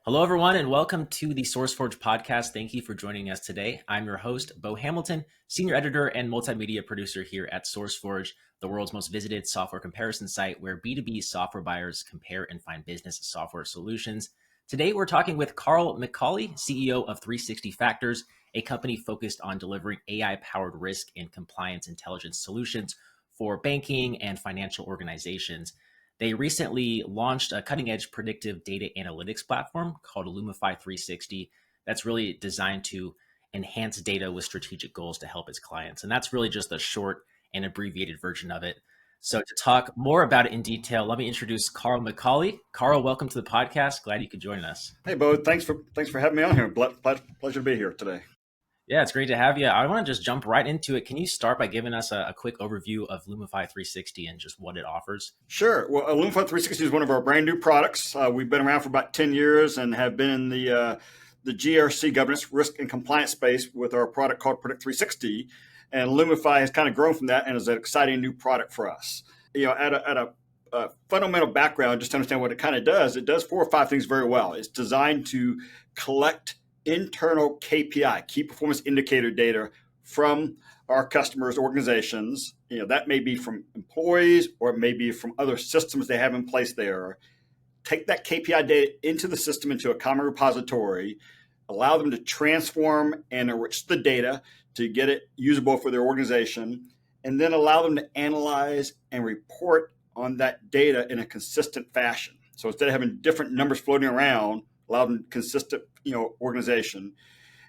Hello, everyone, and welcome to the SourceForge podcast. Thank you for joining us today. I'm your host, Bo Hamilton, senior editor and multimedia producer here at SourceForge, the world's most visited software comparison site where B2B software buyers compare and find business software solutions. Today, we're talking with Carl McCauley, CEO of 360factors, a company focused on delivering AI-powered risk and compliance intelligence solutions for banking and financial organizations. They recently launched a cutting-edge predictive data analytics platform called Lumify 360 that's really designed to enhance data with strategic goals to help its clients. And that's really just a short and abbreviated version of it. So to talk more about it in detail, let me introduce Carl McCauley. Carl, welcome to the podcast. Glad you could join us. Hey, Bo, thanks for having me on here. Pleasure to be here today. Yeah, it's great to have you. I want to just jump right into it. Can you start by giving us a quick overview of Lumify 360 and just what it offers? Sure. Well, Lumify 360 is one of our brand new products. We've been around for about 10 years and have been in the GRC governance, risk, and compliance space with our product called Predict 360. And Lumify has kind of grown from that and is an exciting new product for us. You know, at a fundamental background, just to understand what it kind of does, it does 4 or 5 things very well. It's designed to collect internal KPI, key performance indicator data from our customers' organizations. You know, that may be from employees or it may be from other systems they have in place there. Take that KPI data into the system, into a common repository, allow them to transform and enrich the data to get it usable for their organization, and then allow them to analyze and report on that data in a consistent fashion. So instead of having different numbers floating around, allow them consistent, organization,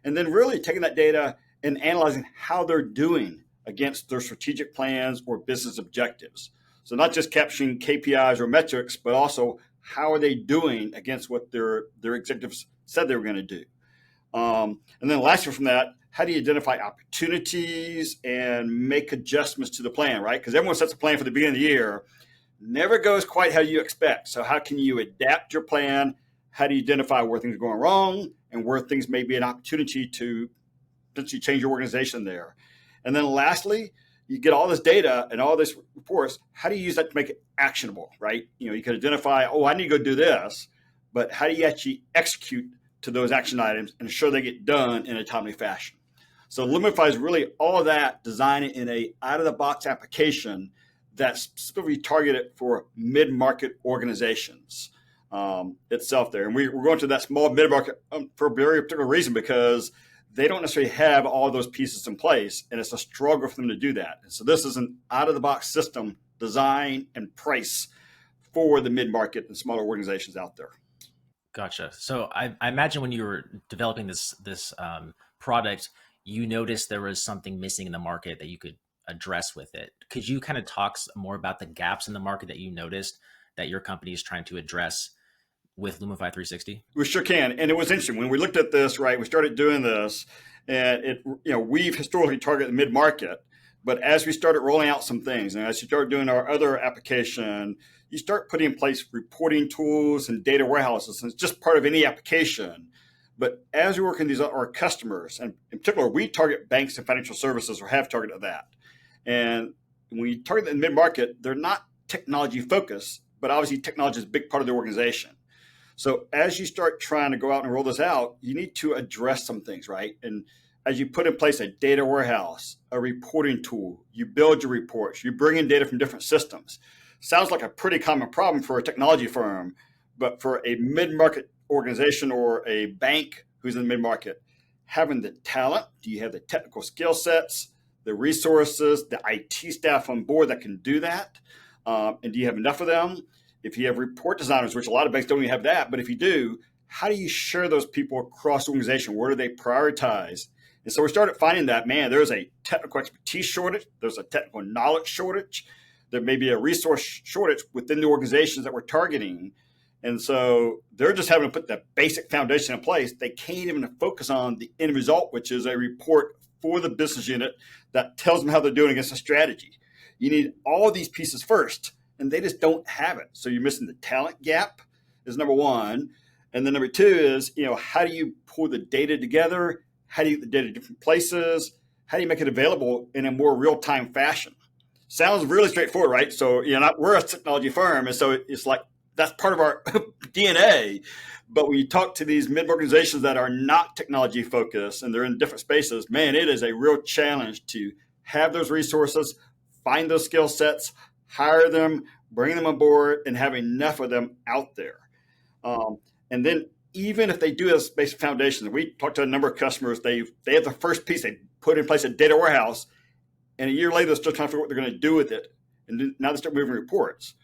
and then really taking that data and analyzing how they're doing against their strategic plans or business objectives. So not just capturing KPIs or metrics, but also how are they doing against what their executives said they were going to do. And then lastly from that, how do you identify opportunities and make adjustments to the plan, right? Because everyone sets a plan for the beginning of the year, never goes quite how you expect. So how can you adapt your plan? How do you identify where things are going wrong and where things may be an opportunity to potentially change your organization there? And then lastly, you get all this data and all this reports. How do you use that to make it actionable, right? You can identify, I need to go do this, but how do you actually execute to those action items and ensure they get done in a timely fashion? So Lumify is really all of that designed in a out-of-the-box application that's specifically targeted for mid-market organizations. Itself there. And we're going to that small mid-market for a very particular reason, because they don't necessarily have all those pieces in place, and it's a struggle for them to do that. And so this is an out-of-the-box system designed and priced for the mid-market and smaller organizations out there. Gotcha. So I imagine when you were developing this product, you noticed there was something missing in the market that you could address with it. Could you kind of talk more about the gaps in the market that you noticed that your company is trying to address with Lumify 360? We sure can. And it was interesting when we looked at this, right? We started doing this, and we've historically targeted the mid-market, but as we started rolling out some things, and as you start doing our other application, you start putting in place reporting tools and data warehouses, and it's just part of any application. But as we work in our customers, and in particular, we target banks and financial services, or have targeted that. And when we target the mid-market, they're not technology focused, but obviously technology is a big part of the organization. So as you start trying to go out and roll this out, you need to address some things, right? And as you put in place a data warehouse, a reporting tool, you build your reports, you bring in data from different systems. Sounds like a pretty common problem for a technology firm, but for a mid-market organization or a bank who's in the mid-market, having the talent, do you have the technical skill sets, the resources, the IT staff on board that can do that? And do you have enough of them? If you have report designers, which a lot of banks don't even have that, but if you do, how do you share those people across the organization? Where do they prioritize? And so we started finding that, there's a technical expertise shortage. There's a technical knowledge shortage. There may be a resource shortage within the organizations that we're targeting. And so they're just having to put the basic foundation in place. They can't even focus on the end result, which is a report for the business unit that tells them how they're doing against a strategy. You need all of these pieces first, and they just don't have it. So you're missing the talent gap is number one. And then number two is, how do you pull the data together? How do you get the data to different places? How do you make it available in a more real-time fashion? Sounds really straightforward, right? So, we're a technology firm, and so it's like that's part of our DNA. But when you talk to these mid organizations that are not technology focused and they're in different spaces, man, it is a real challenge to have those resources, find those skill sets, hire them, bring them on board, and have enough of them out there. And then even if they do have basic foundations, we talked to a number of customers, they have the first piece, they put in place a data warehouse, and a year later, they're still trying to figure out what they're going to do with it. And now they start moving reports.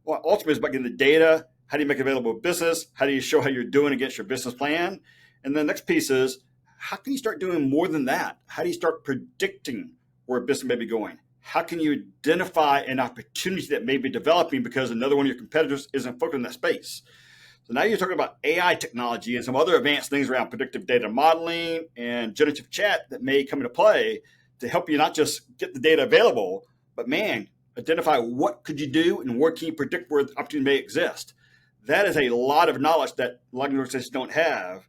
Well, ultimately, it's about getting the data. How do you make it available to business? How do you show how you're doing against your business plan? And the next piece is, how can you start doing more than that? How do you start predicting where business may be going? How can you identify an opportunity that may be developing because another one of your competitors isn't focused in that space? So now you're talking about AI technology and some other advanced things around predictive data modeling and generative chat that may come into play to help you not just get the data available, but man, identify what could you do and where can you predict where the opportunity may exist. That is a lot of knowledge that a lot of organizations don't have.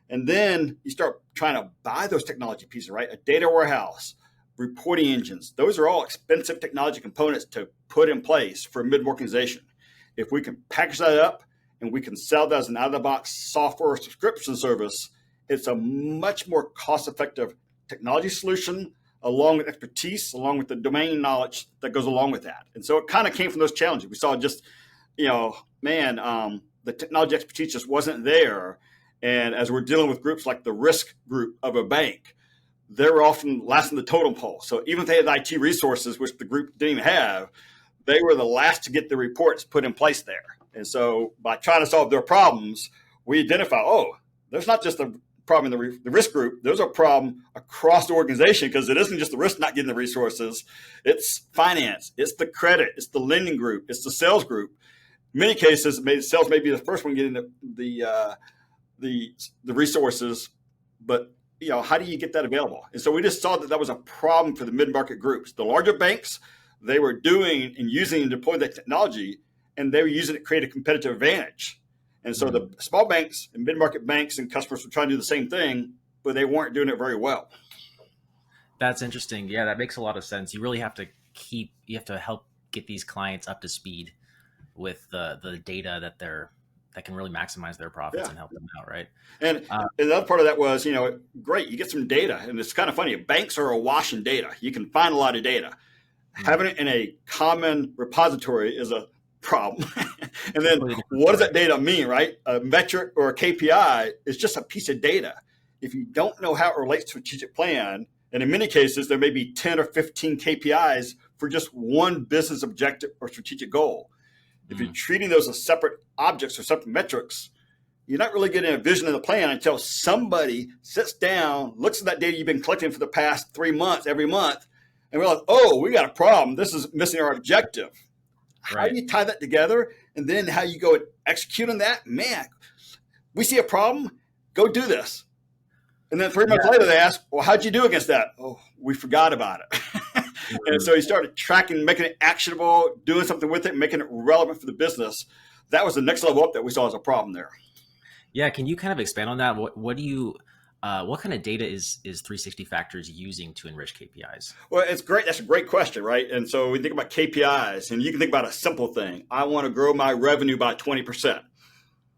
And then you start trying to buy those technology pieces, right? A data warehouse, reporting engines. Those are all expensive technology components to put in place for a mid-organization. If we can package that up and we can sell that as an out-of-the-box software subscription service, it's a much more cost-effective technology solution along with expertise, along with the domain knowledge that goes along with that. And so it kind of came from those challenges. We saw just, the technology expertise just wasn't there. And as we're dealing with groups like the risk group of a bank, they're often last in the totem pole. So even if they had IT resources, which the group didn't even have, they were the last to get the reports put in place there. And so by trying to solve their problems, we identify, there's not just a problem in the risk group. There's a problem across the organization because it isn't just the risk not getting the resources. It's finance. It's the credit. It's the lending group. It's the sales group. In many cases, sales may be the first one getting the resources, but how do you get that available? And so we just saw that was a problem for the mid-market groups. The larger banks, they were doing and using and deploying that technology, and they were using it to create a competitive advantage. And so the small banks and mid-market banks and customers were trying to do the same thing, but they weren't doing it very well. That's interesting. Yeah, that makes a lot of sense. You really have to help get these clients up to speed with the data that can really maximize their profits and help them out, right? And the other part of that was, great, you get some data. And it's kind of funny. Banks are awash in data. You can find a lot of data. Having it in a common repository is a problem. And then what does that data mean, right? A metric or a KPI is just a piece of data. If you don't know how it relates to a strategic plan, and in many cases, there may be 10 or 15 KPIs for just one business objective or strategic goal. If you're treating those as separate objects or separate metrics, you're not really getting a vision of the plan until somebody sits down, looks at that data you've been collecting for the past 3 months, every month, and realize, we got a problem. This is missing our objective. Right. How do you tie that together? And then how you go and execute on that? Man, we see a problem, go do this. And then 3 months later, they ask, well, how'd you do against that? Oh, we forgot about it. And so he started tracking, making it actionable, doing something with it, making it relevant for the business. That was the next level up that we saw as a problem there. Yeah, can you kind of expand on that? What kind of data is 360factors using to enrich KPIs? Well, it's great. That's a great question, right? And so we think about KPIs, and you can think about a simple thing. I want to grow my revenue by 20%.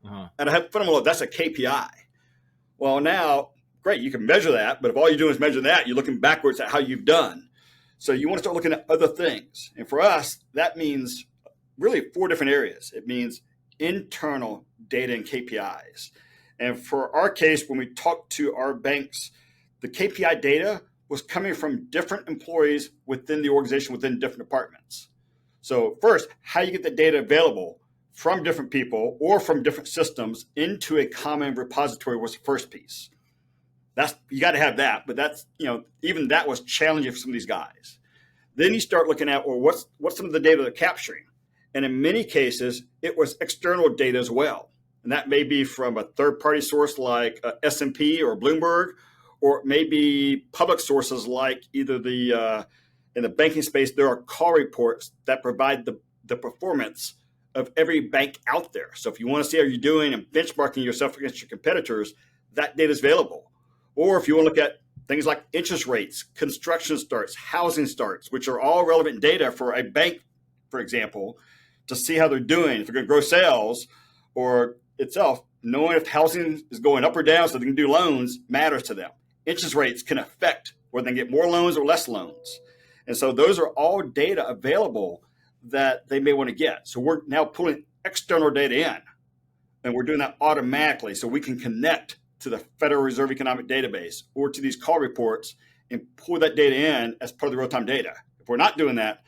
And I have fundamental, that's a KPI. Well, now, great, you can measure that, but if all you're doing is measure that, you're looking backwards at how you've done. So you want to start looking at other things. And for us, that means really 4 different areas. It means internal data and KPIs. And for our case, when we talked to our banks, the KPI data was coming from different employees within the organization, within different departments. So first, how you get the data available from different people or from different systems into a common repository was the first piece. You got to have that, but that's, even that was challenging for some of these guys. Then you start looking at, what's some of the data they're capturing? And in many cases, it was external data as well. And that may be from a third-party source like S&P or Bloomberg, or it may be public sources like either in the banking space, there are call reports that provide the performance of every bank out there. So if you want to see how you're doing and benchmarking yourself against your competitors, that data is available. Or if you want to look at things like interest rates, construction starts, housing starts, which are all relevant data for a bank, for example, to see how they're doing, if they're going to grow sales or itself. Knowing if housing is going up or down so they can do loans matters to them. Interest rates can affect whether they get more loans or less loans. And so those are all data available that they may want to get. So we're now pulling external data in, and we're doing that automatically so we can connect to the Federal Reserve Economic Database or to these call reports and pull that data in as part of the real-time data. If we're not doing that,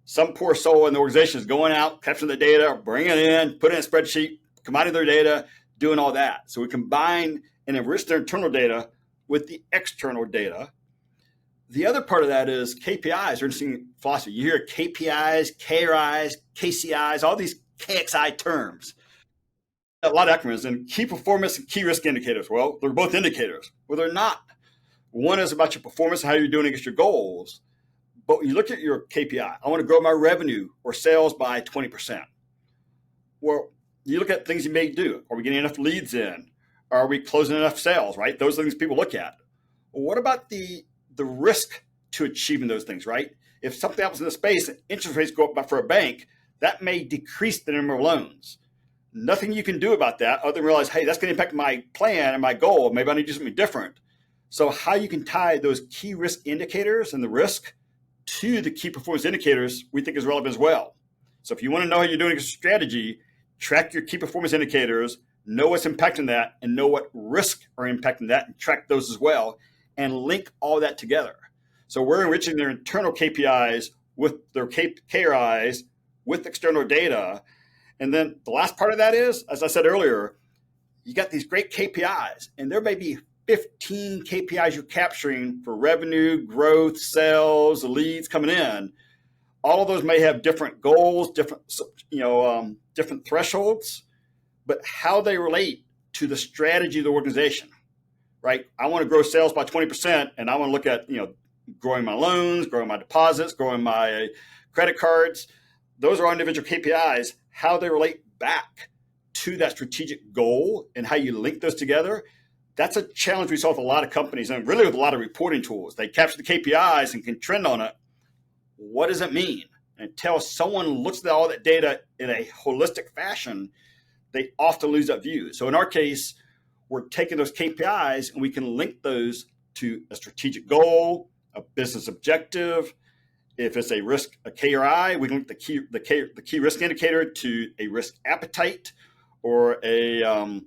some poor soul in the organization is going out, capturing the data, bringing it in, putting it in a spreadsheet, combining their data, doing all that. So we combine and enrich their internal data with the external data. The other part of that is KPIs are interesting philosophy. You hear KPIs, KRIs, KCIs, all these KXI terms. A lot of acronyms, and key performance and key risk indicators. Well, they're both indicators. Well, they're not. One is about your performance and how you're doing against your goals. But when you look at your KPI, I want to grow my revenue or sales by 20%. Well, you look at things you may do. Are we getting enough leads in? Are we closing enough sales, right? Those are things people look at. Well, what about the risk to achieving those things, right? If something happens in the space and interest rates go up for a bank, that may decrease the number of loans. Nothing you can do about that other than realize, hey, that's going to impact my plan and my goal. Maybe I need to do something different. So how you can tie those key risk indicators and the risk to the key performance indicators we think is relevant as well. So if you want to know how you're doing a strategy, track your key performance indicators, know what's impacting that, and know what risks are impacting that, and track those as well, and link all that together. So we're enriching their internal KPIs with their KRIs with external data. And then the last part of that is, as I said earlier, you got these great KPIs, and there may be 15 KPIs you're capturing for revenue, growth, sales, leads coming in. All of those may have different goals, different thresholds, but how they relate to the strategy of the organization, right? I want to grow sales by 20%, and I want to look at, growing my loans, growing my deposits, growing my credit cards. Those are individual KPIs. How they relate back to that strategic goal and how you link those together. That's a challenge we saw with a lot of companies and really with a lot of reporting tools. They capture the KPIs and can trend on it. What does it mean? And until someone looks at all that data in a holistic fashion, they often lose that view. So in our case, we're taking those KPIs and we can link those to a strategic goal, a business objective. If it's a risk, a KRI, we can link the key risk indicator to a risk appetite or to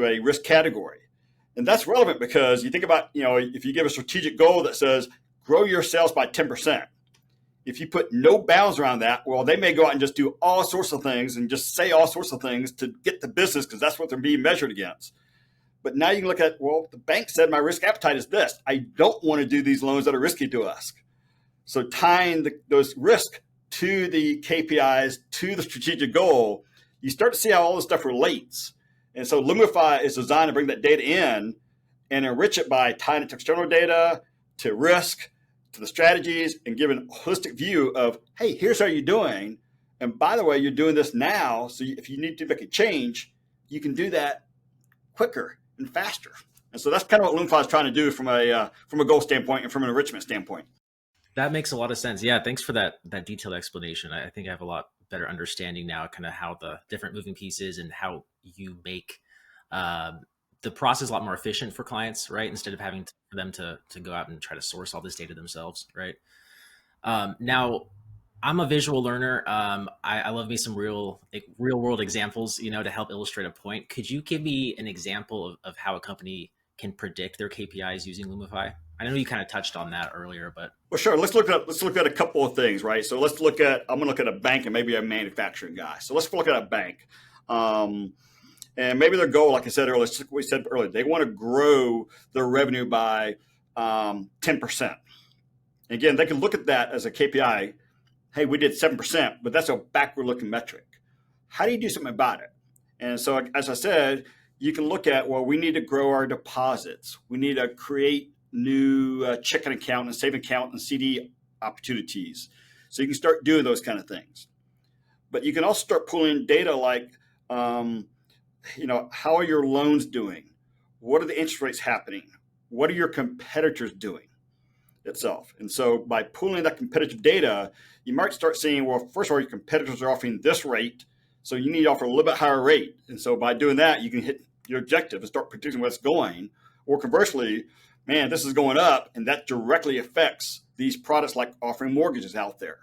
a risk category. And that's relevant because you think about, if you give a strategic goal that says grow your sales by 10%, if you put no bounds around that, well, they may go out and just do all sorts of things and just say all sorts of things to get the business because that's what they're being measured against. But now you can look at, well, the bank said my risk appetite is this. I don't want to do these loans that are risky to us. So tying those risks to the KPIs, to the strategic goal, you start to see how all this stuff relates. And so Lumify is designed to bring that data in and enrich it by tying it to external data, to risk, to the strategies, and giving a holistic view of, hey, here's how you're doing. And by the way, you're doing this now. So if you need to make a change, you can do that quicker and faster. And so that's kind of what Lumify is trying to do from a goal standpoint and from an enrichment standpoint. That makes a lot of sense. Yeah, thanks for that detailed explanation. I think I have a lot better understanding now, kind of how the different moving pieces and how you make the process a lot more efficient for clients, right? Instead of having for them to go out and try to source all this data themselves, right? Now, I'm a visual learner. I love me some real world examples, to help illustrate a point. Could you give me an example of how a company can predict their KPIs using Lumify? I know you kind of touched on that earlier, but well, sure. Let's look at a couple of things, right? So I'm going to look at a bank and maybe a manufacturing guy. So let's look at a bank, and maybe their goal, like I said earlier, they want to grow their revenue by 10%. Again, they can look at that as a KPI. Hey, we did 7%, but that's a backward-looking metric. How do you do something about it? And so, as I said, you can look at, well, we need to grow our deposits. We need to create new checking account and saving account and CD opportunities. So you can start doing those kind of things. But you can also start pulling data like, how are your loans doing? What are the interest rates happening? What are your competitors doing? itself. And so by pulling that competitive data, you might start seeing, well, first of all, your competitors are offering this rate, so you need to offer a little bit higher rate. And so by doing that, you can hit your objective and start predicting where it's going. Or conversely, man, this is going up, and that directly affects these products like offering mortgages out there.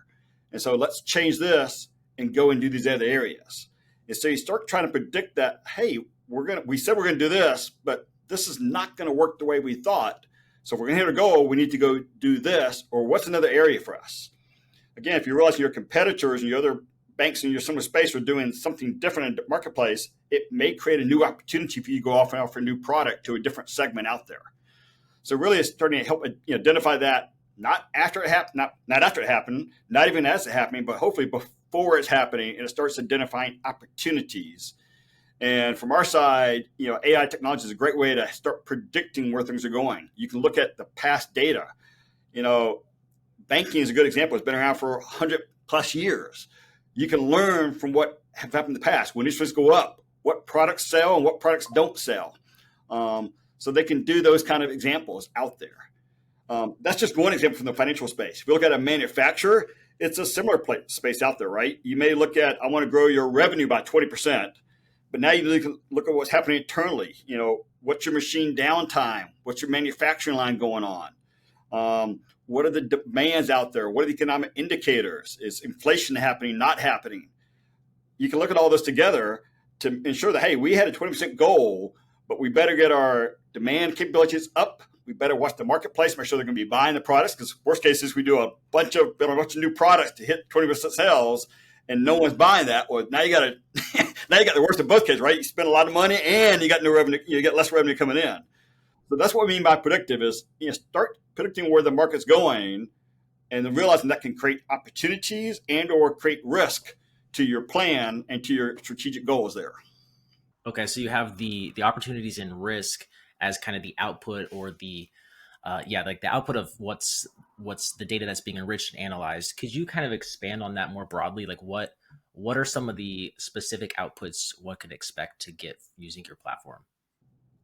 And so let's change this and go and do these other areas. And so you start trying to predict that, hey, we said we're going to do this, but this is not going to work the way we thought. So if we're going to hit a goal, we need to go do this, or what's another area for us? Again, if you realize your competitors and your other banks in your similar space are doing something different in the marketplace, it may create a new opportunity for you to go off and offer a new product to a different segment out there. So really it's starting to help identify that not after it happened, not after it happened, not even as it's happening, but hopefully before it's happening, and it starts identifying opportunities. And from our side, AI technology is a great way to start predicting where things are going. You can look at the past data. Banking is a good example. It's been around for 100 plus years. You can learn from what have happened in the past. When interest rates go up, what products sell and what products don't sell. So they can do those kind of examples out there. That's just one example from the financial space. If you look at a manufacturer, it's a similar space out there, right? You may look at, I want to grow your revenue by 20%, but now you look at what's happening internally. What's your machine downtime? What's your manufacturing line going on? What are the demands out there? What are the economic indicators? Is inflation happening, not happening? You can look at all this together to ensure that, hey, we had a 20% goal, but we better get our demand capabilities up. We better watch the marketplace, make sure they're going to be buying the products, because worst case is we do a bunch of new products to hit 20% sales, and no one's buying that. Well, now you got the worst of both cases, right? You spend a lot of money and you got no revenue. You get less revenue coming in. So that's what we mean by predictive is start predicting where the market's going, and then realizing that can create opportunities and or create risk to your plan and to your strategic goals there. Okay, so you have the opportunities and risk as kind of the output, or the the output of what's the data that's being enriched and analyzed. Could you kind of expand on that more broadly? Like what are some of the specific outputs one could expect to get using your platform?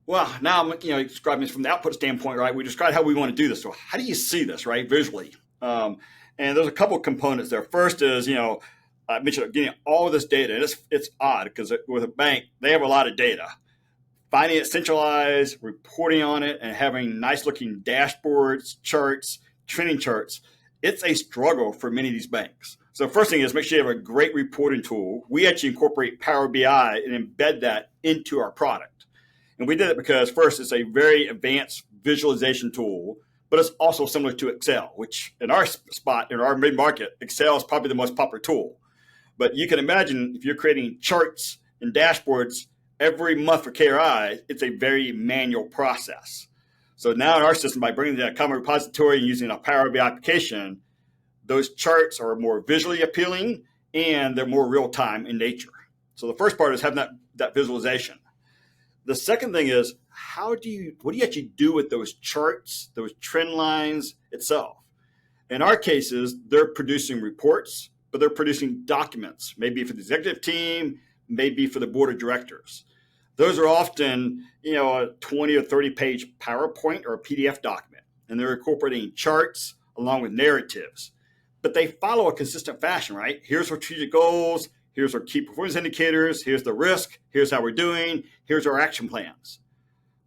Well, now I'm describing this from the output standpoint, right? We described how we want to do this. So how do you see this, right, visually? And there's a couple of components there. First is, I mentioned getting all of this data. And it's odd because with a bank, they have a lot of data. Finding it centralized, reporting on it, and having nice looking dashboards, charts, trending charts, it's a struggle for many of these banks. So first thing is make sure you have a great reporting tool. We actually incorporate Power BI and embed that into our product. And we did it because first, it's a very advanced visualization tool, but it's also similar to Excel, which in our spot, in our mid-market, Excel is probably the most popular tool. But you can imagine if you're creating charts and dashboards every month for KRI, it's a very manual process. So now in our system, by bringing that common repository and using a Power BI application, those charts are more visually appealing and they're more real-time in nature. So the first part is having that visualization. The second thing is, what do you actually do with those charts, those trend lines itself? In our cases, they're producing reports, but they're producing documents, maybe for the executive team, maybe for the board of directors. Those are often, a 20 or 30 page PowerPoint or a PDF document, and they're incorporating charts along with narratives. But they follow a consistent fashion, right? Here's our strategic goals. Here's our key performance indicators. Here's the risk. Here's how we're doing. Here's our action plans.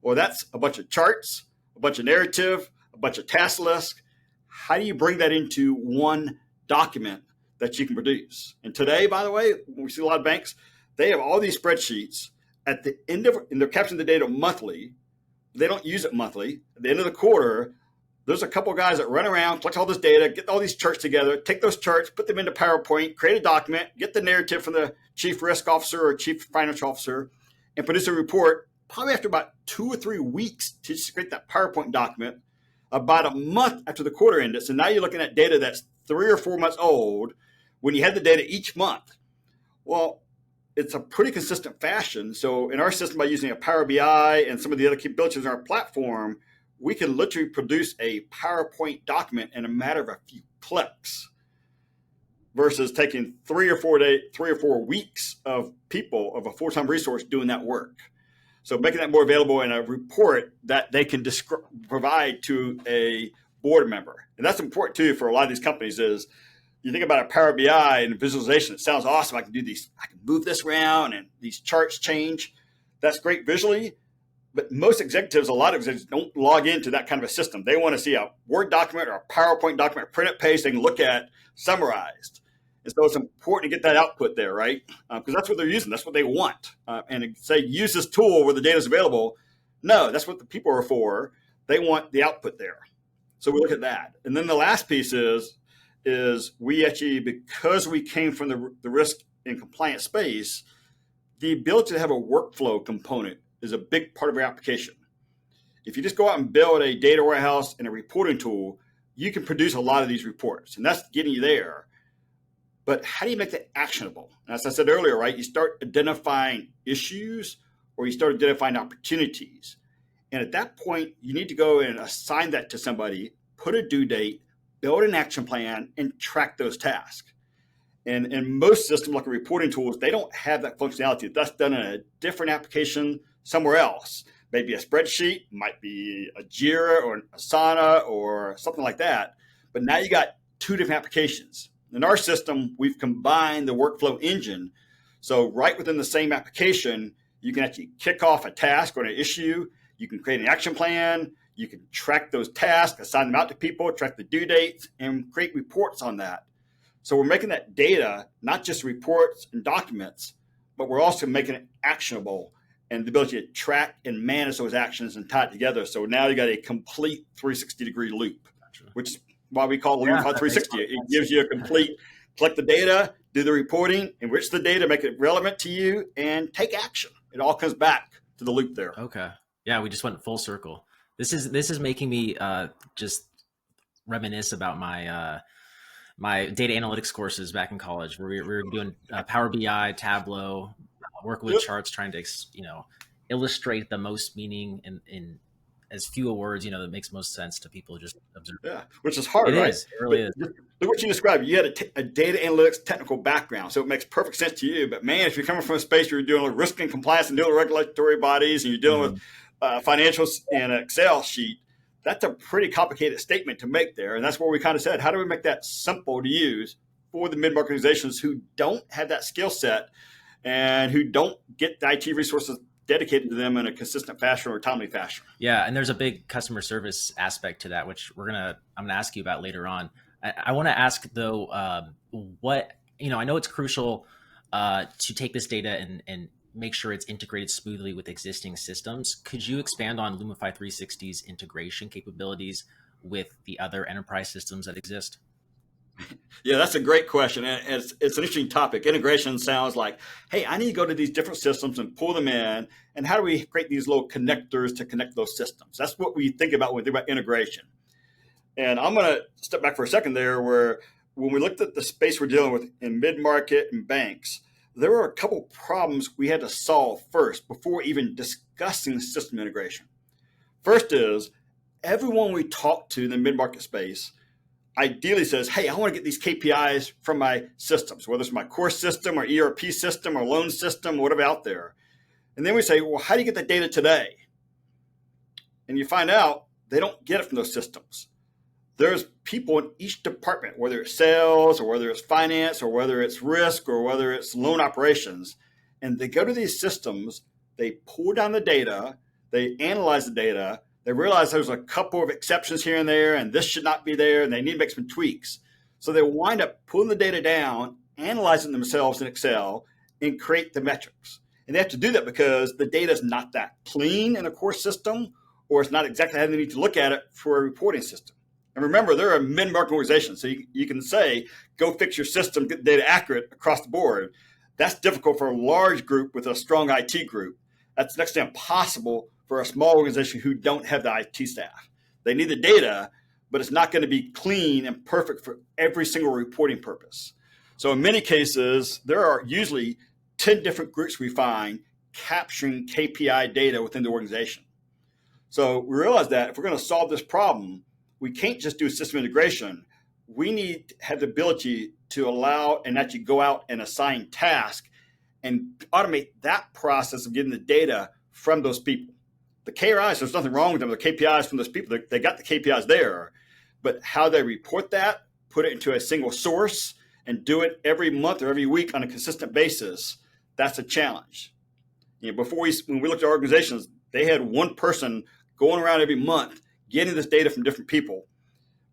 Well, that's a bunch of charts, a bunch of narrative, a bunch of task lists. How do you bring that into one document that you can produce? And today, by the way, we see a lot of banks, they have all these spreadsheets at the end of, and they're capturing the data monthly. They don't use it monthly. At the end of the quarter, there's a couple of guys that run around, collect all this data, get all these charts together, take those charts, put them into PowerPoint, create a document, get the narrative from the chief risk officer or chief financial officer, and produce a report probably after about 2 or 3 weeks to just create that PowerPoint document, about a month after the quarter ended. So now you're looking at data that's 3 or 4 months old when you had the data each month. Well, it's a pretty consistent fashion. So in our system, by using a Power BI and some of the other capabilities in our platform, we can literally produce a PowerPoint document in a matter of a few clicks versus taking 3 or 4 weeks of a full-time resource doing that work. So making that more available in a report that they can provide to a board member. And that's important too for a lot of these companies is you think about a Power BI and visualization. It sounds awesome. I can do these, I can move this around and these charts change. That's great visually. But most executives, a lot of executives don't log into that kind of a system. They want to see a Word document or a PowerPoint document, printed page they can look at summarized. And so it's important to get that output there, right? Because that's what they're using. That's what they want. And say, use this tool where the data is available. No, that's what the people are for. They want the output there. So we look at that. And then the last piece is we actually, because we came from the risk and compliance space, the ability to have a workflow component is a big part of our application. If you just go out and build a data warehouse and a reporting tool, you can produce a lot of these reports, and that's getting you there. But how do you make that actionable? And as I said earlier, right, you start identifying issues or you start identifying opportunities. And at that point, you need to go and assign that to somebody, put a due date, build an action plan, and track those tasks. And in most systems, like reporting tools, they don't have that functionality. That's done in a different application somewhere else. Maybe a spreadsheet, might be a Jira or an Asana or something like that. But now you got two different applications. In our system, we've combined the workflow engine. So right within the same application, you can actually kick off a task or an issue. You can create an action plan. You can track those tasks, assign them out to people, track the due dates, and create reports on that. So we're making that data, not just reports and documents, but we're also making it actionable and the ability to track and manage those actions and tie it together. So now you got a complete 360-degree loop, which is why we call it Lumify 360. It gives you a complete, collect the data, do the reporting, enrich the data, make it relevant to you, and take action. It all comes back to the loop there. Okay. Yeah, we just went full circle. This is making me just reminisce about my my data analytics courses back in college, where we were doing Power BI, Tableau, working with charts, trying to illustrate the most meaning in as few words, that makes most sense to people just observe. Yeah, which is hard, It right? is. It really is. Look what you described. You had a data analytics technical background, so it makes perfect sense to you. But man, if you're coming from a space where you're dealing with risk and compliance and dealing with regulatory bodies and you're dealing with financials and an Excel sheet, that's a pretty complicated statement to make there. And that's where we kind of said, how do we make that simple to use for the mid-market organizations who don't have that skill set and who don't get the IT resources dedicated to them in a consistent fashion or timely fashion? Yeah, and there's a big customer service aspect to that, which I'm gonna ask you about later on. I want to ask though, what I know it's crucial to take this data and make sure it's integrated smoothly with existing systems. Could you expand on Lumify 360's integration capabilities with the other enterprise systems that exist? Yeah, that's a great question. And it's an interesting topic. Integration sounds like, hey, I need to go to these different systems and pull them in. And how do we create these little connectors to connect those systems? That's what we think about when we think about integration. And I'm going to step back for a second there, where when we looked at the space we're dealing with in mid-market and banks, there were a couple problems we had to solve first before even discussing system integration. First is, everyone we talk to in the mid-market space ideally says, hey, I want to get these KPIs from my systems, whether it's my core system or ERP system or loan system, or whatever out there. And then we say, well, how do you get the data today? And you find out they don't get it from those systems. There's people in each department, whether it's sales or whether it's finance or whether it's risk or whether it's loan operations, and they go to these systems, they pull down the data, they analyze the data, they realize there's a couple of exceptions here and there, and this should not be there, and they need to make some tweaks. So they wind up pulling the data down, analyzing themselves in Excel, and create the metrics. And they have to do that because the data is not that clean in a core system, or it's not exactly how they need to look at it for a reporting system. And remember, they're a mid-market organization, so you can say, go fix your system, get the data accurate across the board. That's difficult for a large group with a strong IT group. That's next to impossible for a small organization who don't have the IT staff. They need the data, but it's not going to be clean and perfect for every single reporting purpose. So in many cases, there are usually 10 different groups we find capturing KPI data within the organization. So we realize that if we're going to solve this problem, we can't just do system integration. We need to have the ability to allow and actually go out and assign tasks and automate that process of getting the data from those people. The KRIs, there's nothing wrong with them. The KPIs from those people, they got the KPIs there, But how they report that, put it into a single source, and do it every month or every week on a consistent basis, that's a challenge. When we looked at organizations, they had one person going around every month getting this data from different people,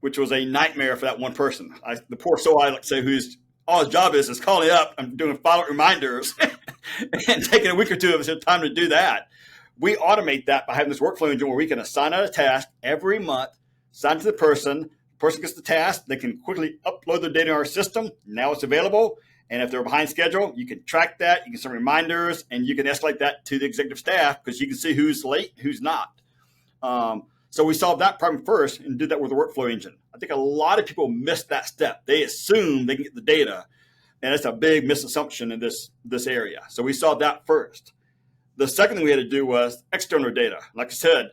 which was a nightmare for that one person. The poor soul, I like to say, who's all his job is calling up and doing follow-up reminders and taking a week or two of his time to do that. We automate that by having this workflow engine where we can assign out a task every month, assign it to the person gets the task, they can quickly upload their data in our system. Now it's available. And if they're behind schedule, you can track that, you can send reminders, and you can escalate that to the executive staff because you can see who's late, who's not. So we solved that problem first and did that with the workflow engine. I think a lot of people miss that step. They assume they can get the data, and that's a big misassumption in this area. So we solved that first. The second thing we had to do was external data. Like I said,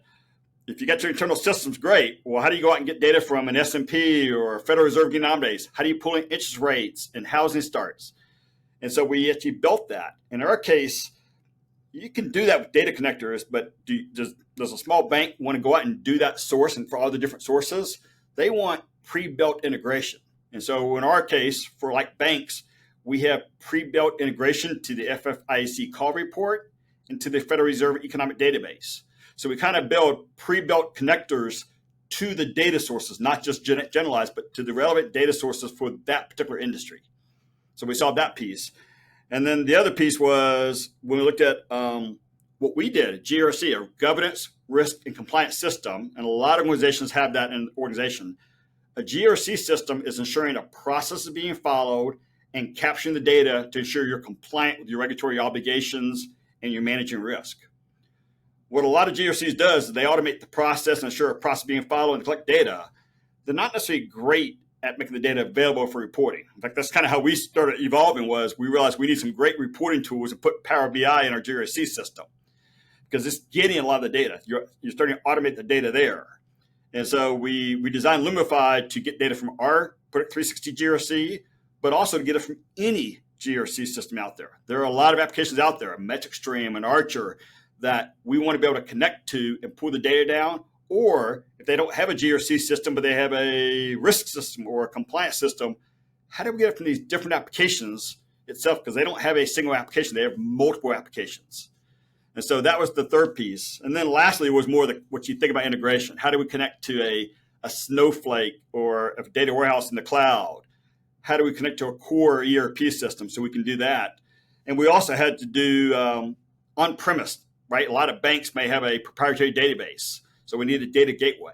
if you got your internal systems, great. Well, how do you go out and get data from an S&P or Federal Reserve denominates? How do you pull in interest rates and housing starts? And so we actually built that. In our case, you can do that with data connectors, but does a small bank want to go out and do that source and for all the different sources? They want pre-built integration. And so in our case, for like banks, we have pre-built integration to the FFIEC call report and to the Federal Reserve Economic Database. So we kind of build pre-built connectors to the data sources, not just generalized, but to the relevant data sources for that particular industry. So we solved that piece. And then the other piece was when we looked at what we did, a GRC, a governance, risk, and compliance system, and a lot of organizations have that in the organization. A GRC system is ensuring a process is being followed and capturing the data to ensure you're compliant with your regulatory obligations and you're managing risk. What a lot of GRCs does is they automate the process and ensure a process being followed and collect data. They're not necessarily great at making the data available for reporting. In fact, that's kind of how we started evolving was we realized we need some great reporting tools and put Power BI in our GRC system because it's getting a lot of the data. You're starting to automate the data there. And so we designed Lumify to get data from our Predict 360 GRC, but also to get it from any GRC system out there. There are a lot of applications out there, a metric stream, an Archer, that we want to be able to connect to and pull the data down. Or if they don't have a GRC system, but they have a risk system or a compliance system, how do we get it from these different applications itself? Because they don't have a single application. They have multiple applications. And so that was the third piece. And then lastly was more what you think about integration. How do we connect to a Snowflake or a data warehouse in the cloud? How do we connect to a core ERP system so we can do that? And we also had to do on-premise, right? A lot of banks may have a proprietary database. So we need a data gateway.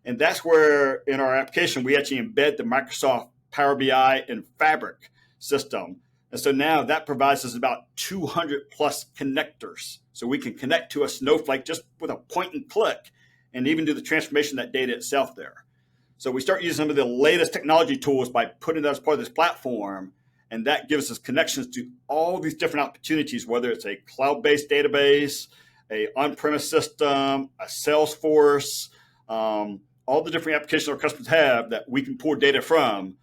And that's where in our application, we actually embed the Microsoft Power BI and Fabric system. And so now that provides us about 200 plus connectors. So we can connect to a Snowflake just with a point and click and even do the transformation of that data itself there. So we start using some of the latest technology tools by putting that as part of this platform. And that gives us connections to all these different opportunities, whether it's a cloud-based database, a on-premise system, a Salesforce, all the different applications our customers have that we can pull data from.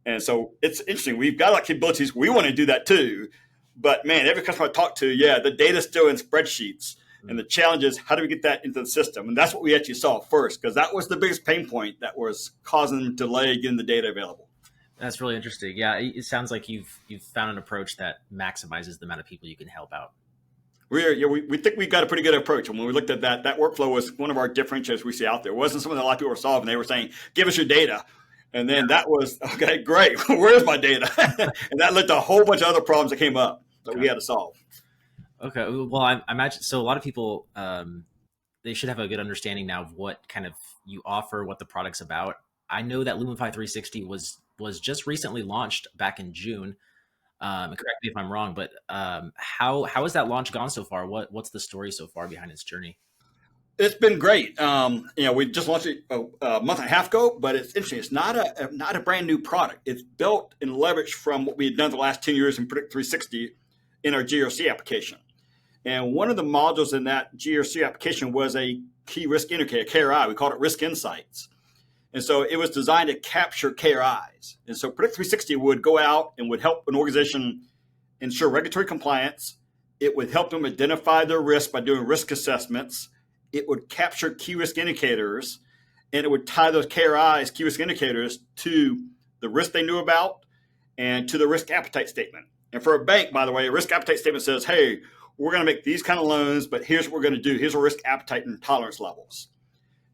And so it's interesting. We've got a lot of capabilities. We want to do that too. But man, every customer I talk to, the data's still in spreadsheets. And the challenge is how do we get that into the system? And that's what we actually saw first, because that was the biggest pain point that was causing them delay getting the data available. That's really interesting. Yeah, it sounds like you've found an approach that maximizes the amount of people you can help out. We think we got a pretty good approach. And when we looked at that workflow was one of our differentiators we see out there. It wasn't something that a lot of people were solving. They were saying, give us your data. And then that was, okay, great. Where's my data? And that led to a whole bunch of other problems that came up that we had to solve. Okay. Well, I imagine, so a lot of people, they should have a good understanding now of what kind of you offer, what the product's about. I know that Lumify 360 was just recently launched back in June. Correct me if I'm wrong, but how has that launch gone so far? What's the story so far behind its journey? It's been great. We just launched it a month and a half ago, but it's interesting. It's not a brand new product. It's built and leveraged from what we had done the last 10 years in Predict 360 in our GRC application. And one of the modules in that GRC application was a key risk indicator, KRI. We called it Risk Insights. And so it was designed to capture KRIs. And so Predict 360 would go out and would help an organization ensure regulatory compliance. It would help them identify their risk by doing risk assessments. It would capture key risk indicators. and it would tie those KRIs, key risk indicators, to the risk they knew about and to the risk appetite statement. And for a bank, by the way, a risk appetite statement says, hey, we're going to make these kind of loans, but here's what we're going to do. Here's our risk appetite and tolerance levels.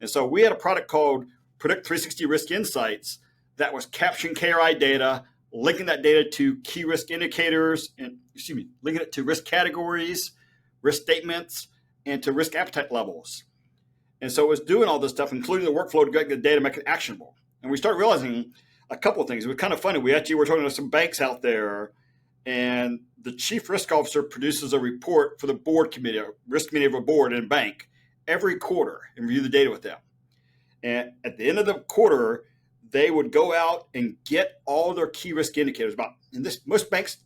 And so we had a product called Predict 360 Risk Insights that was capturing KRI data, linking that data to key risk indicators, and linking it to risk categories, risk statements, and to risk appetite levels. And so it was doing all this stuff, including the workflow to get the data, make it actionable. And we started realizing a couple of things. It was kind of funny. We actually were talking to some banks out there, and the chief risk officer produces a report for the board committee, a risk committee of a board in a bank, every quarter and review the data with them. And at the end of the quarter, they would go out and get all their key risk indicators. Most banks,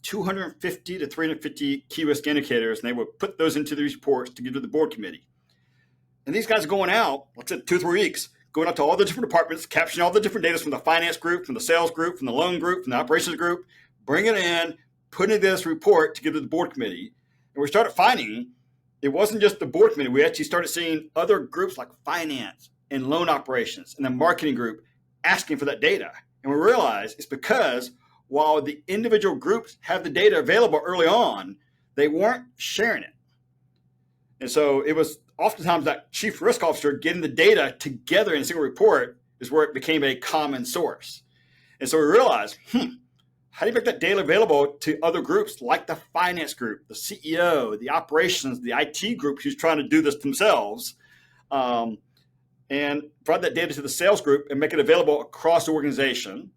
250 to 350 key risk indicators, and they would put those into these reports to give to the board committee. And these guys are going out, let's say 2 or 3 weeks, going out to all the different departments, capturing all the different data from the finance group, from the sales group, from the loan group, from the operations group, bringing it in, putting this report to give to the board committee. And we started finding it wasn't just the board committee. We actually started seeing other groups like finance and loan operations and the marketing group asking for that data. And we realized it's because while the individual groups have the data available early on, they weren't sharing it. And so it was oftentimes that chief risk officer getting the data together in a single report is where it became a common source. And so we realized, how do you make that data available to other groups like the finance group, the CEO, the operations, the IT group who's trying to do this themselves, and provide that data to the sales group and make it available across the organization?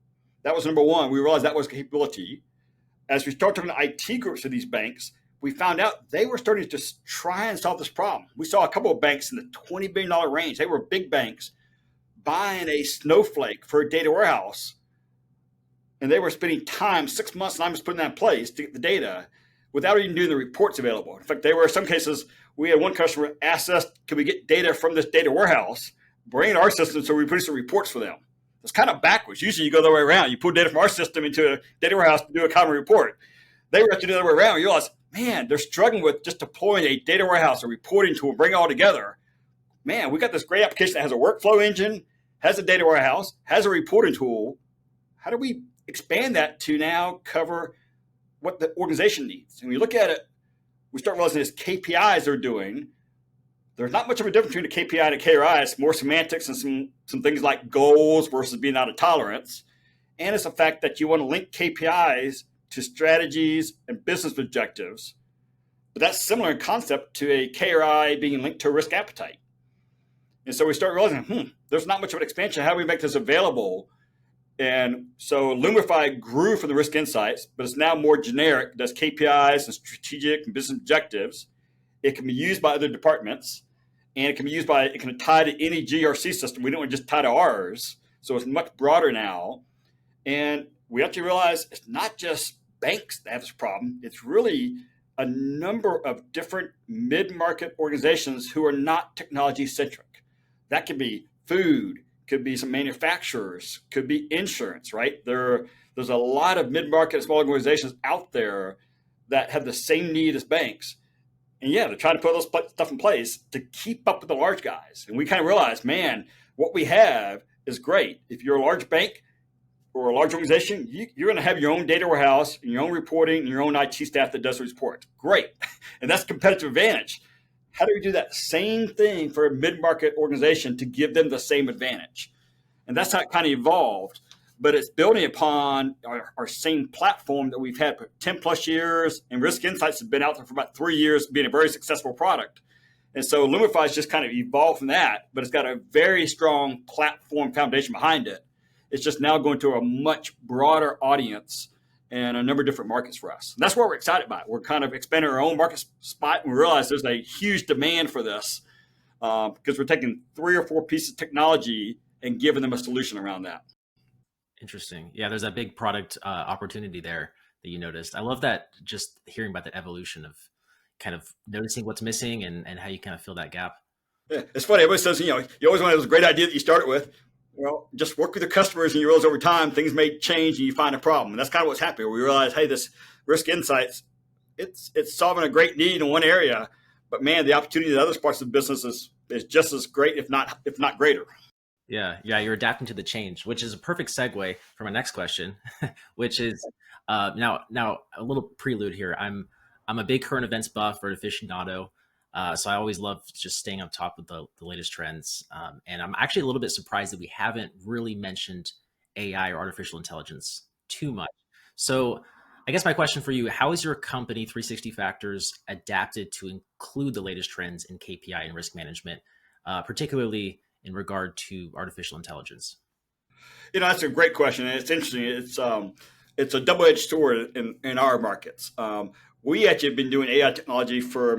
That was number one. We realized that was a capability. As we started talking to IT groups of these banks, we found out they were starting to just try and solve this problem. We saw a couple of banks in the $20 billion range. They were big banks buying a Snowflake for a data warehouse. And they were spending time, 6 months, 9 months putting that in place to get the data without even doing the reports available. In fact, in some cases, we had one customer ask us, can we get data from this data warehouse, bring it to our system so we produce the reports for them? It's kind of backwards. Usually you go the other way around. You pull data from our system into a data warehouse to do a common report. They were actually the other way around. You realize, man, they're struggling with just deploying a data warehouse, a reporting tool, bring it all together. Man, we got this great application that has a workflow engine, has a data warehouse, has a reporting tool. How do we expand that to now cover what the organization needs? And when you look at it, we start realizing this KPIs they're doing. There's not much of a difference between a KPI and a KRI. It's more semantics and some things like goals versus being out of tolerance. And it's the fact that you want to link KPIs to strategies and business objectives. But that's similar in concept to a KRI being linked to a risk appetite. And so we start realizing, there's not much of an expansion. How do we make this available? And so Lumify grew from the risk insights, but it's now more generic. It does KPIs and strategic and business objectives. It can be used by other departments, and it can tie to any GRC system. We don't want to just tie to ours. So it's much broader now. And we actually realize it's not just banks that have this problem. It's really a number of different mid-market organizations who are not technology-centric. That could be food, could be some manufacturers, could be insurance, right? There's a lot of mid-market small organizations out there that have the same need as banks. And yeah, they're trying to put those stuff in place to keep up with the large guys. And we kind of realized, man, what we have is great. If you're a large bank or a large organization, you're going to have your own data warehouse and your own reporting and your own IT staff that does the report. Great. And that's a competitive advantage. How do we do that same thing for a mid-market organization to give them the same advantage? And that's how it kind of evolved. But it's building upon our same platform that we've had for 10 plus years, and Risk Insights has been out there for about 3 years, being a very successful product. And so Lumify has just kind of evolved from that, but it's got a very strong platform foundation behind it. It's just now going to a much broader audience and a number of different markets for us. And that's what we're excited about. We're kind of expanding our own market spot, and we realize there's a huge demand for this because we're taking 3 or 4 pieces of technology and giving them a solution around that. Interesting. Yeah, there's a big product opportunity there that you noticed. I love that, just hearing about the evolution of kind of noticing what's missing and how you kind of fill that gap. Yeah, it's funny. Everybody says, you always want those great idea that you started with. Well, just work with your customers and you realize over time things may change and you find a problem. And that's kind of what's happening. We realize, hey, this Risk Insights, it's solving a great need in one area, but man, the opportunity in other parts of the business is just as great, if not greater. Yeah, you're adapting to the change, which is a perfect segue for my next question, which is now a little prelude here. I'm a big current events buff or aficionado, so I always love just staying on top of the latest trends. And I'm actually a little bit surprised that we haven't really mentioned AI or artificial intelligence too much. So I guess my question for you: how is your company 360 Factors adapted to include the latest trends in KPI and risk management, particularly in regard to artificial intelligence? That's a great question, and it's interesting. It's a double-edged sword in our markets. We actually have been doing AI technology for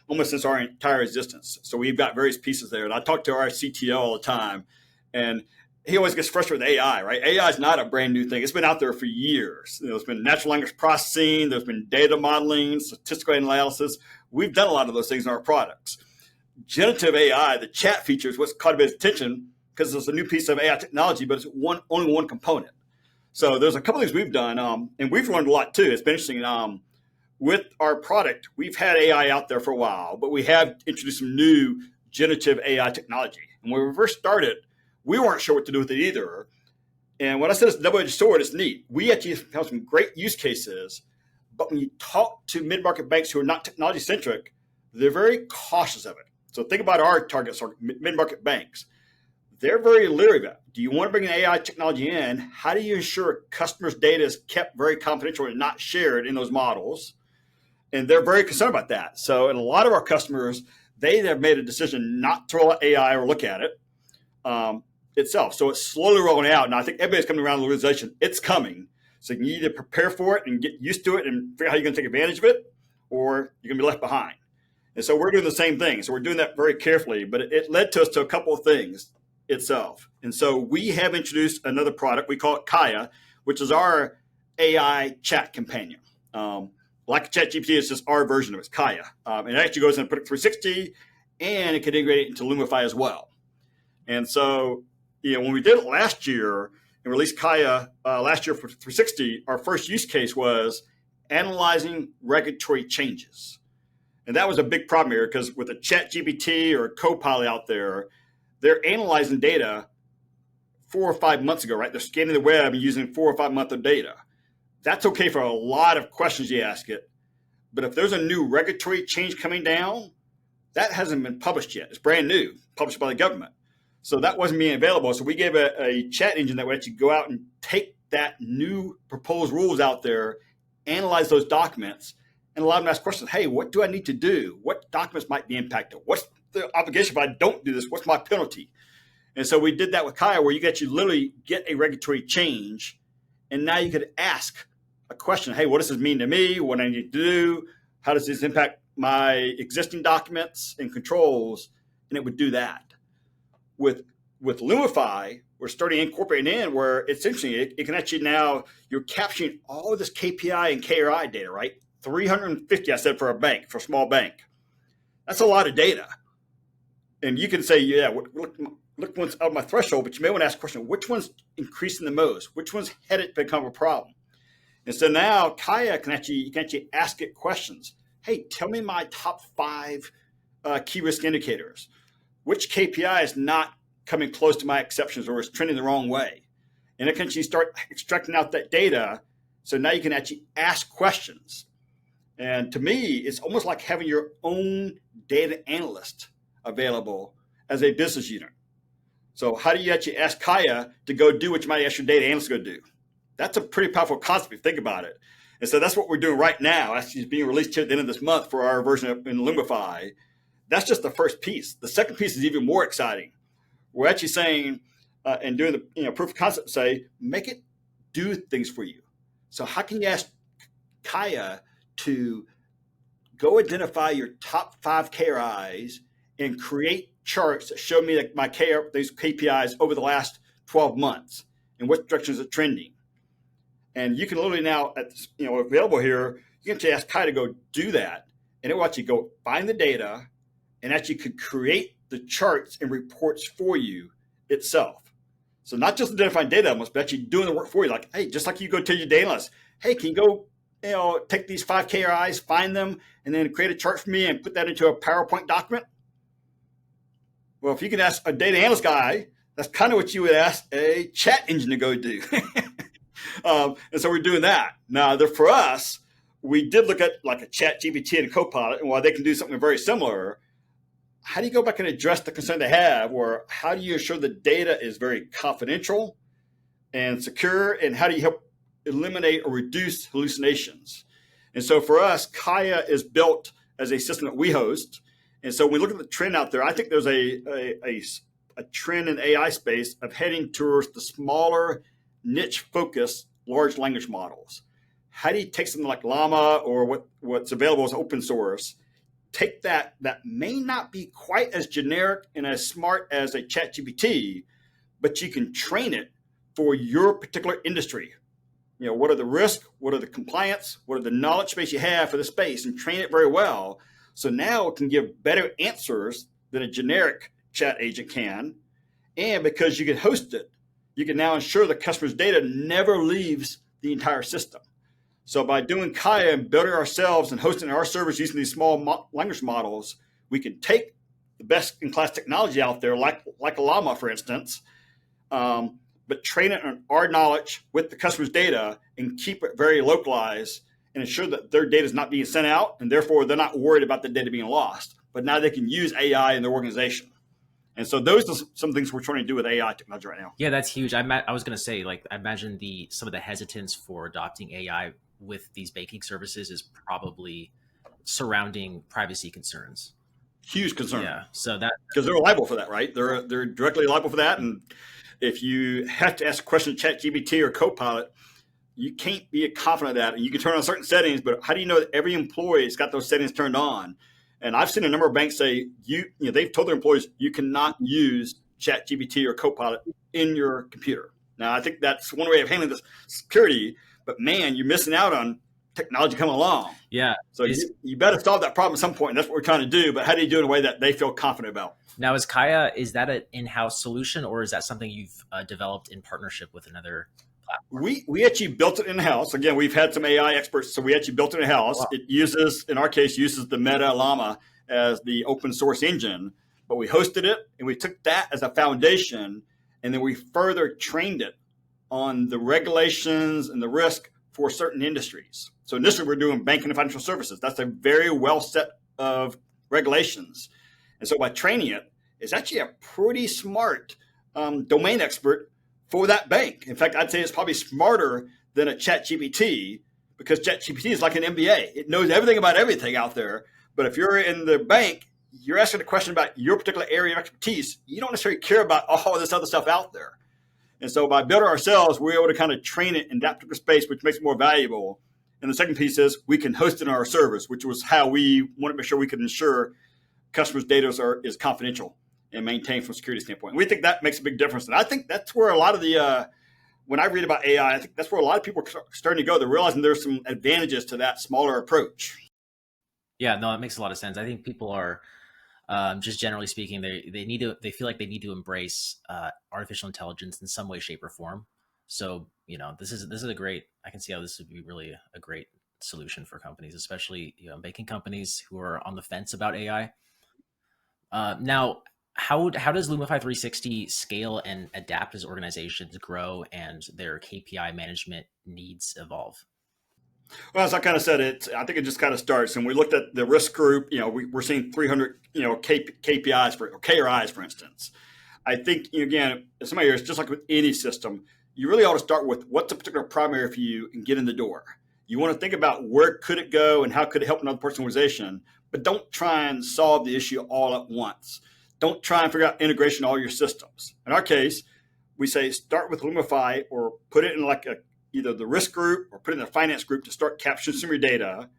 almost since our entire existence. So we've got various pieces there, and I talk to our CTO all the time, and he always gets frustrated with AI. Right? AI is not a brand new thing. It's been out there for years. There's been natural language processing. There's been data modeling, statistical analysis. We've done a lot of those things in our products. Generative AI, the chat feature, is what's caught a bit of attention because it's a new piece of AI technology, but it's only one component. So there's a couple of things we've done, and we've learned a lot too. It's been interesting. With our product, we've had AI out there for a while, but we have introduced some new generative AI technology. And when we first started, we weren't sure what to do with it either. And when I said it's a double-edged sword, it's neat. We actually have some great use cases, but when you talk to mid-market banks who are not technology-centric, they're very cautious of it. So think about our targets, our mid-market banks. They're very leery about it. Do you want to bring an AI technology in? How do you ensure customers' data is kept very confidential and not shared in those models? And they're very concerned about that. So, in a lot of our customers, they have made a decision not to roll out AI or look at it itself. So it's slowly rolling out. And I think everybody's coming around the realization it's coming. So you either prepare for it and get used to it and figure out how you're going to take advantage of it, or you're going to be left behind. And so we're doing the same thing. So we're doing that very carefully. But it led to us to a couple of things itself. And so we have introduced another product. We call it Kaia, which is our AI chat companion. Like ChatGPT, it's just our version of it. It's Kaia. And it actually goes into Predict 360, and it can integrate it into Lumify as well. And so, when we did it last year and released Kaia last year for 360, our first use case was analyzing regulatory changes. And that was a big problem here because with a ChatGPT or a Copilot out there, they're analyzing data 4 or 5 months ago, right? They're scanning the web and using 4 or 5 months of data. That's okay for a lot of questions you ask it. But if there's a new regulatory change coming down, that hasn't been published yet. It's brand new, published by the government. So that wasn't being available. So we gave a chat engine that would actually go out and take that new proposed rules out there, analyze those documents, and allow them to ask questions. Hey, what do I need to do? What documents might be impacted? What's the obligation if I don't do this? What's my penalty? And so we did that with Kaia, where you literally get a regulatory change, and now you could ask a question. Hey, what does this mean to me? What do I need to do? How does this impact my existing documents and controls? And it would do that. With Lumify, we're starting incorporating in where it's interesting. It can actually now, you're capturing all of this KPI and KRI data, right? 350, I said, for a small bank. That's a lot of data. And you can say, yeah, look what's out of my threshold, but you may want to ask a question, which one's increasing the most? Which one's headed to become a problem? And so now Kaia you can actually ask it questions. Hey, tell me my top 5 key risk indicators. Which KPI is not coming close to my exceptions or is trending the wrong way? And it can actually start extracting out that data. So now you can actually ask questions. And to me, it's almost like having your own data analyst available as a business unit. So how do you actually ask Kaia to go do what you might ask your data analyst to go do? That's a pretty powerful concept if you think about it. And so that's what we're doing right now. Actually, it's being released here at the end of this month for our version in Lumify. That's just the first piece. The second piece is even more exciting. We're actually saying and doing the proof of concept, say, make it do things for you. So how can you ask Kaia to go identify your top 5 KRIs and create charts that show me these KPIs over the last 12 months and what directions are trending? And you can literally now, available here, you can ask Kaia to go do that, and it will actually go find the data and actually could create the charts and reports for you itself. So not just identifying data elements, but actually doing the work for you. Like, hey, just like you go tell your data analyst, hey, can you go, take these 5 KRIs, find them, and then create a chart for me and put that into a PowerPoint document? Well, if you can ask a data analyst guy That's kind of what you would ask a chat engine to go do. And so we're doing that. Now, for us, we did look at like a chat GPT and a Copilot, and while they can do something very similar, how do you go back and address the concern they have, or how do you ensure the data is very confidential and secure, and how do you help eliminate or reduce hallucinations? And so for us, Kaia is built as a system that we host. And so when we look at the trend out there, I think there's a trend in the AI space of heading towards the smaller, niche-focused large language models. How do you take something like Llama or what's available as open source, take that may not be quite as generic and as smart as a ChatGPT, but you can train it for your particular industry. What are the risks? What are the compliance? What are the knowledge base you have for the space, and train it very well. So now it can give better answers than a generic chat agent can. And because you can host it, you can now ensure the customer's data never leaves the entire system. So by doing Kaia and building ourselves and hosting our servers using these small language models, we can take the best in class technology out there, like a Llama, for instance, but train it on our knowledge with the customer's data and keep it very localized and ensure that their data is not being sent out, and therefore they're not worried about the data being lost. But now they can use AI in their organization. And so those are some things we're trying to do with AI technology right now. Yeah, that's huge. I was going to say, like, I imagine some of the hesitance for adopting AI with these banking services is probably surrounding privacy concerns. Huge concern. Yeah. So that, because they're liable for that, right? They're directly liable for that. And if you have to ask a question to ChatGPT or Copilot, you can't be confident of that. And you can turn on certain settings, but how do you know that every employee has got those settings turned on? And I've seen a number of banks say they've told their employees you cannot use ChatGPT or Copilot in your computer. Now, I think that's one way of handling this security, but man, you're missing out on technology coming along. Yeah. So you better solve that problem at some point. And that's what we're trying to do. But how do you do it in a way that they feel confident about? Now, is Kaia, is that an in-house solution, or is that something you've developed in partnership with another platform? We actually built it in-house. Again, we've had some AI experts, so we actually built it in-house. Wow. It in our case, uses the Meta Llama as the open source engine, but we hosted it and we took that as a foundation, and then we further trained it on the regulations and the risk for certain industries. So initially we're doing banking and financial services. That's a very well set of regulations. And so by training it, it's actually a pretty smart domain expert for that bank. In fact, I'd say it's probably smarter than a ChatGPT, because ChatGPT is like an MBA. It knows everything about everything out there. But if you're in the bank, you're asking a question about your particular area of expertise. You don't necessarily care about all this other stuff out there. And so by building ourselves, we're able to kind of train it in that particular space, which makes it more valuable. And the second piece is we can host it in our servers, which was how we want to make sure we can ensure customers' data is confidential and maintained from a security standpoint. And we think that makes a big difference. And I think that's where a lot of when I read about AI, I think that's where a lot of people are starting to go. They're realizing there's some advantages to that smaller approach. Yeah, no, that makes a lot of sense. I think people are, just generally speaking, they feel like they need to embrace artificial intelligence in some way, shape, or form. So, this is a great, I can see how this would be really a great solution for companies, especially banking companies who are on the fence about AI. Now, how does Lumify 360 scale and adapt as organizations grow and their KPI management needs evolve? Well, as I kind of said, I think it just kind of starts. And we looked at the risk group. We're seeing 300 KPIs or KRIs, for instance. I think again, in some areas, just like with any system, you really ought to start with what's a particular primary for you and get in the door. You want to think about where could it go and how could it help another person's organization, but don't try and solve the issue all at once. Don't try and figure out integration of all your systems. In our case, we say start with Lumify or put it in like either the risk group or put it in the finance group to start capturing some of your data.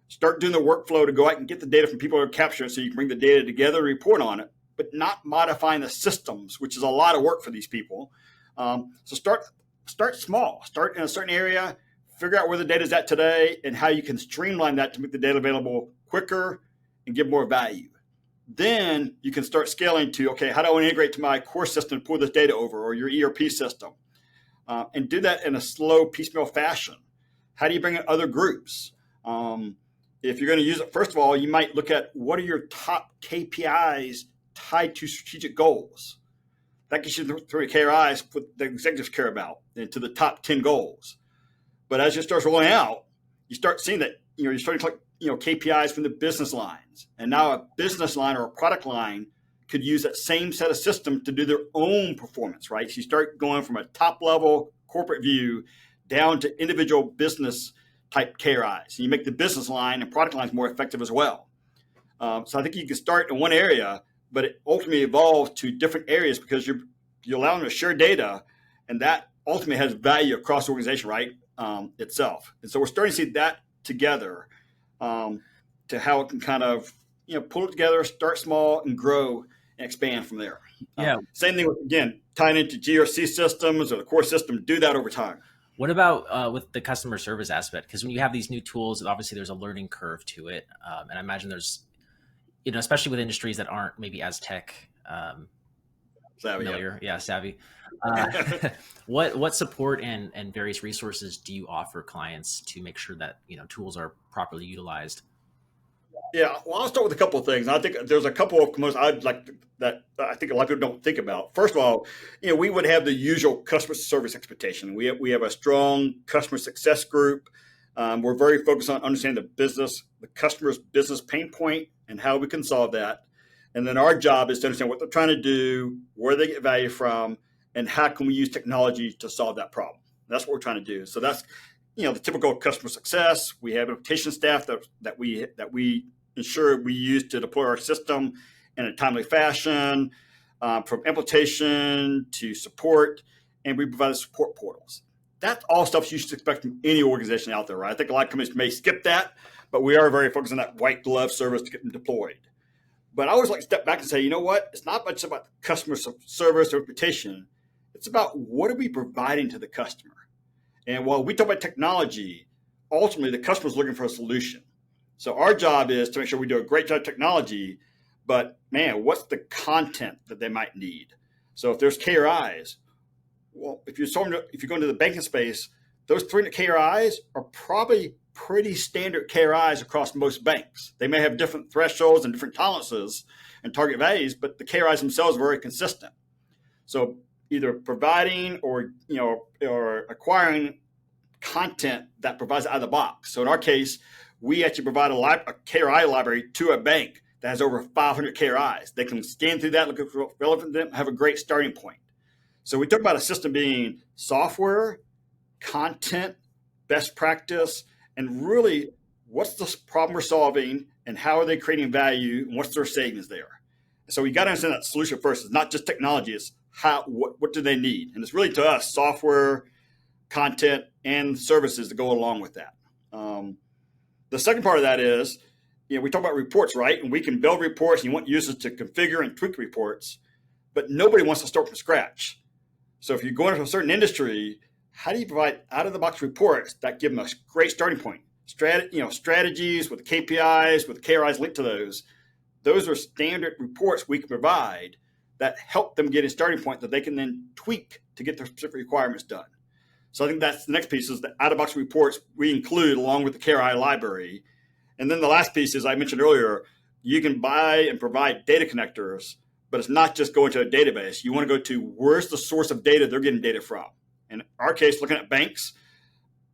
Start doing the workflow to go out and get the data from people who are capturing it so you can bring the data together and report on it, but not modifying the systems, which is a lot of work for these people. So start small. Start in a certain area, figure out where the data is at today and how you can streamline that to make the data available quicker and give more value. Then you can start scaling to, okay, how do I integrate to my core system to pull this data over, or your ERP system? And do that in a slow, piecemeal fashion. How do you bring in other groups? If you're going to use it, first of all, you might look at what are your top KPIs tied to strategic goals. That gets you through KRIs, what the executives care about, into the top 10 goals. But as it starts rolling out, you start seeing that, you're starting to collect, KPIs from the business lines. And now a business line or a product line could use that same set of systems to do their own performance, right? So you start going from a top level corporate view down to individual business type KRIs. And you make the business line and product lines more effective as well. So I think you can start in one area, but it ultimately evolves to different areas because you're allowing them to share data, and that ultimately has value across the organization, right? Itself. And so we're starting to see that together to how it can kind of, pull it together, start small and grow and expand from there. Yeah. Same thing with, again, tying into GRC systems or the core system, do that over time. What about with the customer service aspect? Because when you have these new tools, obviously there's a learning curve to it. And I imagine there's, especially with industries that aren't maybe as tech savvy, familiar. Yeah, savvy. What support and various resources do you offer clients to make sure that, tools are properly utilized? Yeah, well, I'll start with a couple of things. I think there's a couple of components I'd like that I think a lot of people don't think about. First of all, we would have the usual customer service expectation. We have a strong customer success group. We're very focused on understanding the customer's business pain point and how we can solve that. And then our job is to understand what they're trying to do, where they get value from, and how can we use technology to solve that problem. That's what we're trying to do. So that's the typical customer success. We have implementation staff that we ensure we use to deploy our system in a timely fashion, from implementation to support, and we provide support portals. That's all stuff you should expect from any organization out there, right? I think a lot of companies may skip that, but we are very focused on that white glove service to get them deployed. But I always like to step back and say, it's not much about customer service or reputation. It's about what are we providing to the customer. And while we talk about technology, ultimately the customer is looking for a solution. So our job is to make sure we do a great job of technology, but man, what's the content that they might need? So if there's KRIs, well, if you're going to the banking space, those 300 KRIs are probably pretty standard KRIs across most banks. They may have different thresholds and different tolerances and target values, but the KRIs themselves are very consistent. So either providing or acquiring content that provides out of the box. So in our case, we actually provide a KRI library to a bank that has over 500 KRIs. They can scan through that, look at what's relevant to them, have a great starting point. So we talk about a system being software, content, best practice, and really what's the problem we're solving and how are they creating value and what's their savings there. So we got to understand that solution first. It's not just technology, it's what do they need? And it's really to us, software, content, and services to go along with that. The second part of that is, we talk about reports, right? And we can build reports and you want users to configure and tweak reports, but nobody wants to start from scratch. So if you're going into a certain industry, how do you provide out-of-the-box reports that give them a great starting point? Strategies with the KPIs, with the KRIs linked to those. Those are standard reports we can provide that help them get a starting point that they can then tweak to get their specific requirements done. So I think that's the next piece is the out-of-box reports we include along with the KRI library. And then the last piece is I mentioned earlier, you can buy and provide data connectors, but it's not just going to a database. You want to go to where's the source of data they're getting data from. In our case, looking at banks,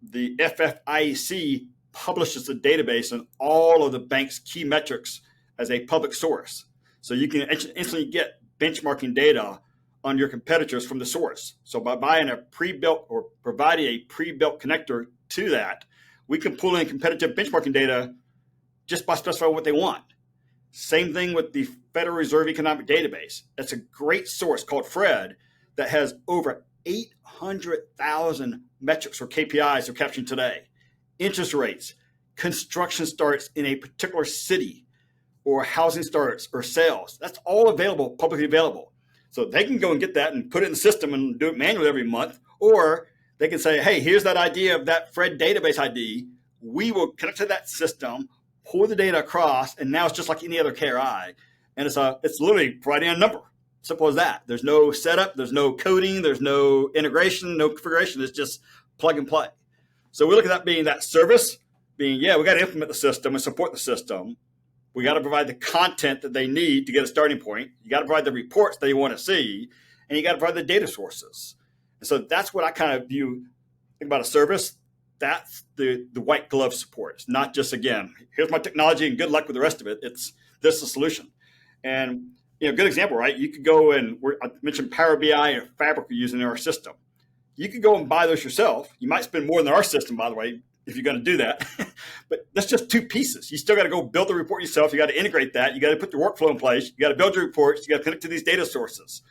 the FFIEC publishes a database on all of the bank's key metrics as a public source. So you can instantly get benchmarking data on your competitors from the source. So by buying a pre-built or providing a pre-built connector to that, we can pull in competitive benchmarking data just by specifying what they want. Same thing with the Federal Reserve Economic Database. That's a great source called FRED that has over 800,000 metrics or KPIs they're capturing today. Interest rates, construction starts in a particular city, or housing starts or sales. That's all available, publicly available. So they can go and get that and put it in the system and do it manually every month. Or they can say, hey, here's that idea of that FRED database ID. We will connect to that system, pull the data across, and now it's just like any other KRI. And it's literally providing a number. Simple as that. There's no setup, there's no coding, there's no integration, no configuration. It's just plug and play. So we look at that being that service, being, we got to implement the system and support the system. We got to provide the content that they need to get a starting point. You got to provide the reports they want to see. and you got to provide the data sources. And so that's what I kind of view. Think about a service. That's the white glove support. It's not just, again, here's my technology and good luck with the rest of it. It's this is the solution. And good example, right? You could go and I mentioned Power BI and Fabric we're using in our system. You could go and buy those yourself. You might spend more than our system, by the way, if you're going to do that. But that's just two pieces. You still got to go build the report yourself. You got to integrate that. You got to put the workflow in place. You got to build your reports. You got to connect to these data sources.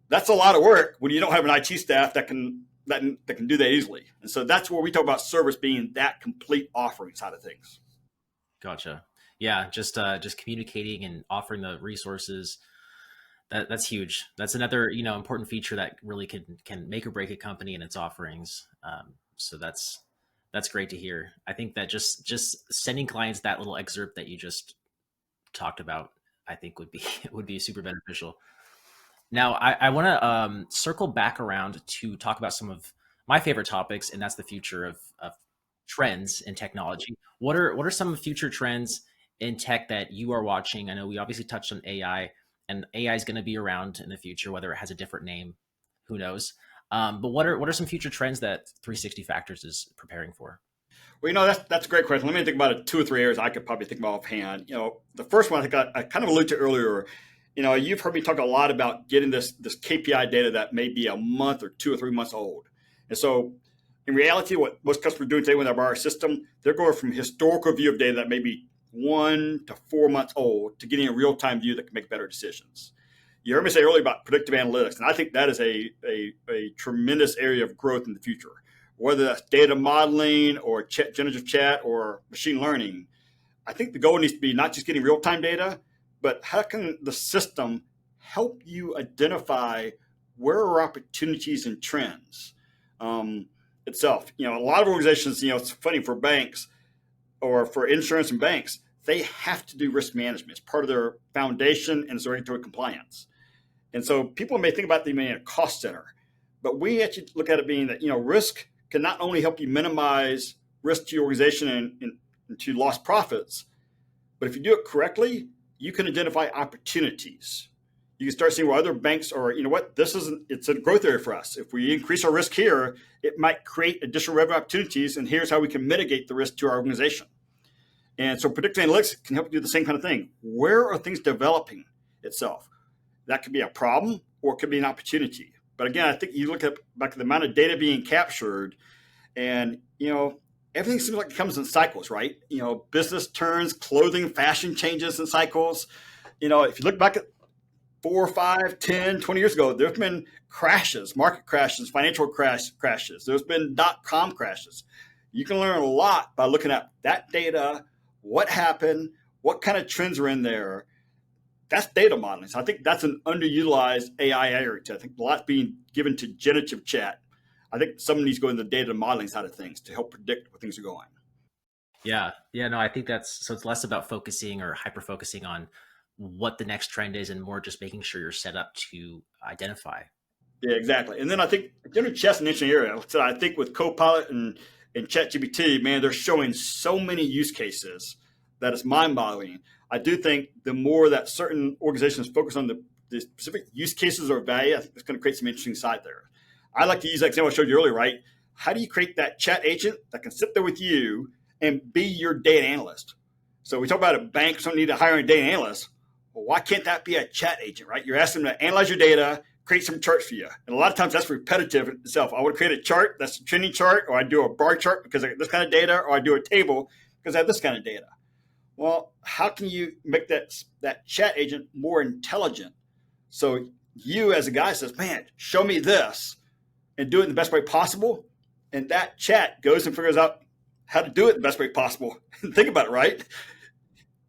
That's a lot of work when you don't have an IT staff that can do that easily. And so that's where we talk about service being that complete offering side of things. Gotcha. Yeah, just communicating and offering the resources. That's huge. That's another important feature that really can make or break a company and its offerings. So that's great to hear. I think that just sending clients that little excerpt that you just talked about, I think would be super beneficial. Now, I want to circle back around to talk about some of my favorite topics, and that's the future of trends in technology. What are some future trends in tech that you are watching? I know we obviously touched on AI, and AI is going to be around in the future, whether it has a different name, who knows? But what are some future trends that 360 Factors is preparing for? Well, that's a great question. Let me think about it. 2 or 3 areas I could probably think about offhand. The first one I think I kind of alluded to earlier. You've heard me talk a lot about getting this KPI data that may be a month or 2 or 3 months old. And so in reality, what most customers are doing today when they buy our system, they're going from historical view of data that may be 1 to 4 months old to getting a real-time view that can make better decisions. You heard me say earlier about predictive analytics, and I think that is a tremendous area of growth in the future. Whether that's data modeling or generative chat or machine learning, I think the goal needs to be not just getting real-time data, but how can the system help you identify where are opportunities and trends itself? A lot of organizations, it's funny for banks or for insurance and banks, they have to do risk management. It's part of their foundation and it's regulatory compliance. And so people may think about them being a cost center, but we actually look at it being that, risk can not only help you minimize risk to your organization and to lost profits, but if you do it correctly, you can identify opportunities. You can start seeing where other banks are, it's a growth area for us. If we increase our risk here, it might create additional revenue opportunities, and here's how we can mitigate the risk to our organization. And so predictive analytics can help you do the same kind of thing. Where are things developing itself? That could be a problem or it could be an opportunity. But again, I think you look back at the amount of data being captured and, everything seems like it comes in cycles, right? Business turns, clothing, fashion changes in cycles. If you look back at 4, 5, 10, 20 years ago, there's been crashes, market crashes, financial crashes. There's been .com crashes. You can learn a lot by looking at that data, what happened, what kind of trends are in there. That's data modeling. So I think that's an underutilized AI area. I think a lot's being given to generative chat. I think someone needs to go in the data modeling side of things to help predict where things are going. Yeah. No, I think so it's less about focusing or hyper-focusing on what the next trend is and more just making sure you're set up to identify. Yeah, exactly. And then I think generative chat's an interesting area. So I think with Copilot and ChatGPT, man, they're showing so many use cases that it's mind-boggling. I do think the more that certain organizations focus on the specific use cases or value, I think it's going to create some interesting side there. I like to use that example I showed you earlier, right? How do you create that chat agent that can sit there with you and be your data analyst? So we talk about a bank, someone need to hire a data analyst. Well, why can't that be a chat agent, right? You're asking them to analyze your data, create some charts for you. And a lot of times that's repetitive itself. I want to create a chart, that's a trending chart, or I do a bar chart because I get this kind of data, or I do a table because I have this kind of data. Well, how can you make that chat agent more intelligent? So you as a guy says, man, show me this and do it in the best way possible. And that chat goes and figures out how to do it the best way possible. Think about it, right?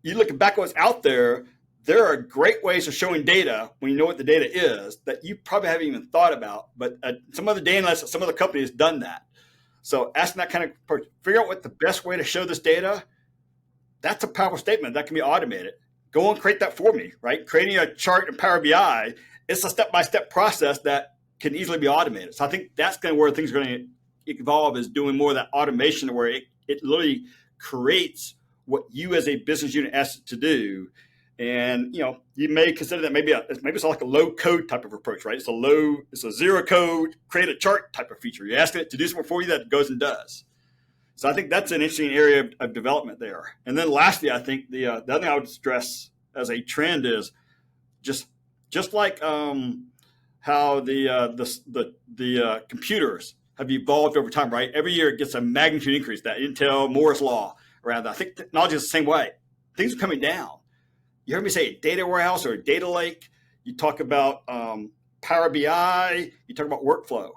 You look back at what's out there, there are great ways of showing data when you know what the data is that you probably haven't even thought about. But some other data analysts, some other companies have done that. So asking that kind of approach, figure out what the best way to show this data, that's a powerful statement that can be automated. Go and create that for me, right? Creating a chart in Power BI, it's a step-by-step process that can easily be automated. So I think that's kind of where things are going to evolve, is doing more of that automation where it literally creates what you as a business unit asks it to do. And you may consider that maybe it's like a low code type of approach, right? It's a zero code, create a chart type of feature. You ask it to do something for you that it goes and does. So I think that's an interesting area of development there. And then lastly, I think the other thing I would stress as a trend is just like how the computers have evolved over time, right? Every year it gets a magnitude increase. That Intel Moore's law around that. I think technology is the same way. Things are coming down. You heard me say a data warehouse or a data lake. You talk about Power BI. You talk about workflow.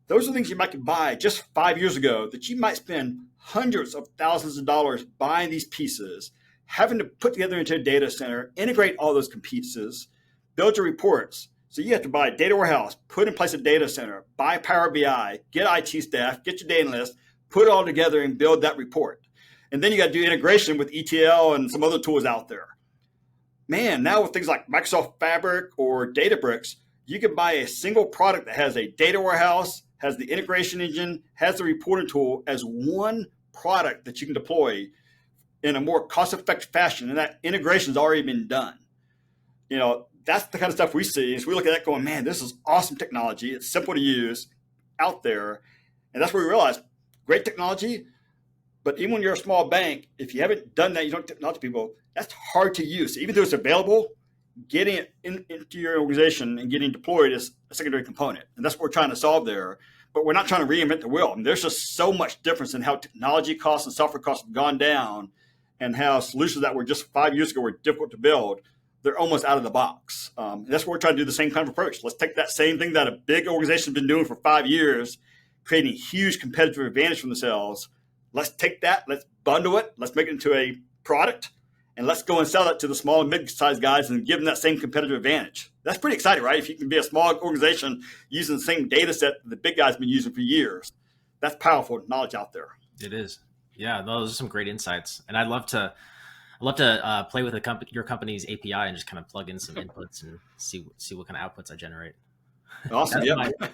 Those are things you might buy just 5 years ago that you might spend hundreds of thousands of dollars buying these pieces, having to put together into a data center, integrate all those pieces, build your reports. So you have to buy a data warehouse, put in place a data center, buy Power BI, get IT staff, get your data analyst, put it all together and build that report. And then you got to do integration with ETL and some other tools out there. Man, now with things like Microsoft Fabric or Databricks, you can buy a single product that has a data warehouse, has the integration engine, has the reporting tool as one product that you can deploy in a more cost-effective fashion. And that integration's already been done. That's the kind of stuff we see. Is we look at that going, man, this is awesome technology. It's simple to use out there. And that's where we realize great technology. But even when you're a small bank, if you haven't done that, you don't technology people, that's hard to use. Even though it's available, getting it into your organization and getting deployed is a secondary component. And that's what we're trying to solve there. But we're not trying to reinvent the wheel. I mean, there's just so much difference in how technology costs and software costs have gone down and how solutions that were just 5 years ago were difficult to build. They're almost out of the box. And that's what we're trying to do, the same kind of approach. Let's take that same thing that a big organization has been doing for 5 years, creating huge competitive advantage for themselves. Let's take that, let's bundle it, let's make it into a product, and let's go and sell it to the small and mid-sized guys and give them that same competitive advantage. That's pretty exciting, right? If you can be a small organization using the same data set that the big guys have been using for years, that's powerful knowledge out there. It is. Yeah, those are some great insights. And I'd love to play with your company's API and just kind of plug in some inputs and see what kind of outputs I generate. Awesome.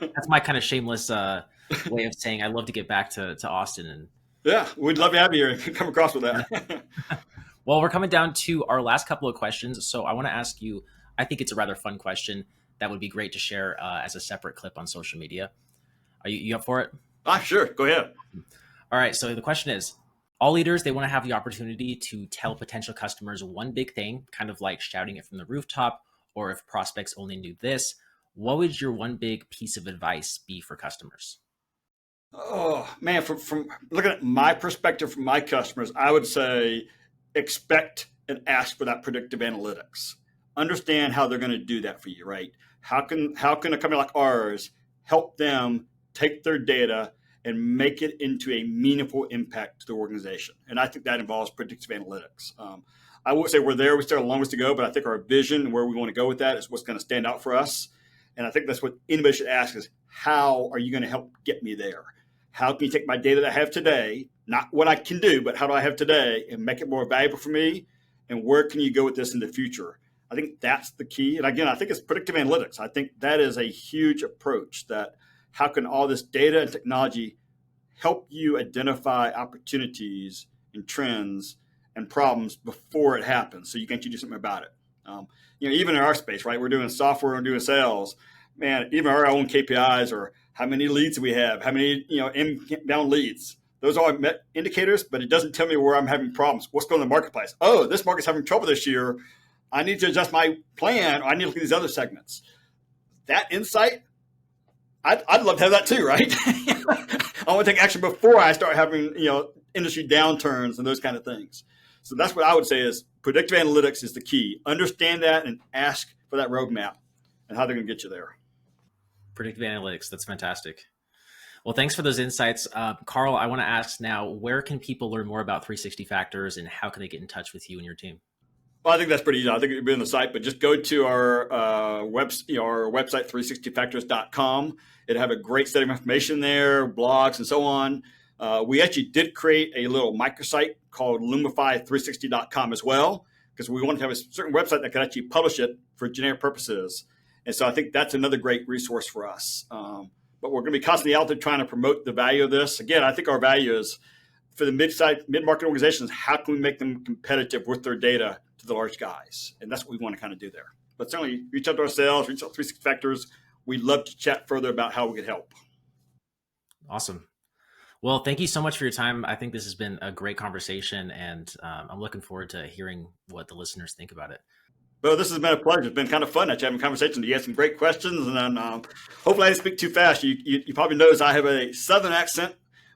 That's my kind of shameless way of saying I love to get back to Austin. And yeah, we'd love to have you here and come across with that. Well, we're coming down to our last couple of questions. So I want to ask you, I think it's a rather fun question that would be great to share as a separate clip on social media. Are you up for it? Sure. Go ahead. All right. So the question is, all leaders, they want to have the opportunity to tell potential customers one big thing, kind of like shouting it from the rooftop, or if prospects only knew this, what would your one big piece of advice be for customers? Oh, man, from looking at my perspective from my customers, I would say expect and ask for that predictive analytics. Understand how they're going to do that for you, right? How can a company like ours help them take their data and make it into a meaningful impact to the organization? And I think that involves predictive analytics. I would say we still have a long ways to go, but I think our vision and where we want to go with that is what's going to stand out for us. And I think that's what anybody should ask is, how are you going to help get me there? How can you take my data that I have today, not what I can do, but how do I have today, and make it more valuable for me? And where can you go with this in the future? I think that's the key. And again, I think it's predictive analytics. I think that is a huge approach, that how can all this data and technology help you identify opportunities and trends and problems before it happens, so you can do something about it. Even in our space, right? We're doing software and doing sales. Man, even our own KPIs are how many leads we have, how many inbound leads. Those are indicators, but it doesn't tell me where I'm having problems. What's going on in the marketplace? Oh, this market's having trouble this year. I need to adjust my plan, or I need to look at these other segments. That insight, I'd love to have that too, right? I want to take action before I start having industry downturns and those kind of things. So that's what I would say is predictive analytics is the key. Understand that and ask for that roadmap and how they're going to get you there. Predictive analytics, that's fantastic. Well, thanks for those insights. Carl, I want to ask now, where can people learn more about 360 Factors and how can they get in touch with you and your team? Well, I think that's pretty easy. I think it'll be on the site, but just go to our website, 360factors.com. It'll have a great set of information there, blogs and so on. We actually did create a little microsite called Lumify360.com as well, because we wanted to have a certain website that could actually publish it for generic purposes. And so I think that's another great resource for us. But we're going to be constantly out there trying to promote the value of this. Again, I think our value is for the mid-market organizations, how can we make them competitive with their data to the large guys? And that's what we want to kind of do there. But certainly reach out to our sales, reach out to 360 Factors. We'd love to chat further about how we could help. Awesome. Well, thank you so much for your time. I think this has been a great conversation, and I'm looking forward to hearing what the listeners think about it. Well, this has been a pleasure. It's been kind of fun having a conversation. You had some great questions, and then hopefully I didn't speak too fast. You probably noticed I have a Southern accent,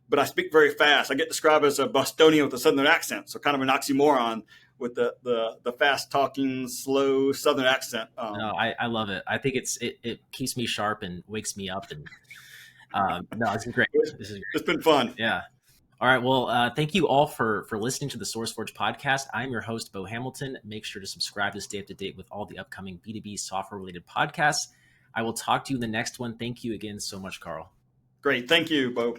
but I speak very fast. I get described as a Bostonian with a Southern accent, so kind of an oxymoron with the fast-talking, slow Southern accent. No, I love it. I think it keeps me sharp and wakes me up. And no, this is great. It's been fun. Yeah. All right. Well, thank you all for listening to the SourceForge podcast. I'm your host, Bo Hamilton. Make sure to subscribe to stay up to date with all the upcoming B2B software-related podcasts. I will talk to you in the next one. Thank you again so much, Carl. Great. Thank you, Bo.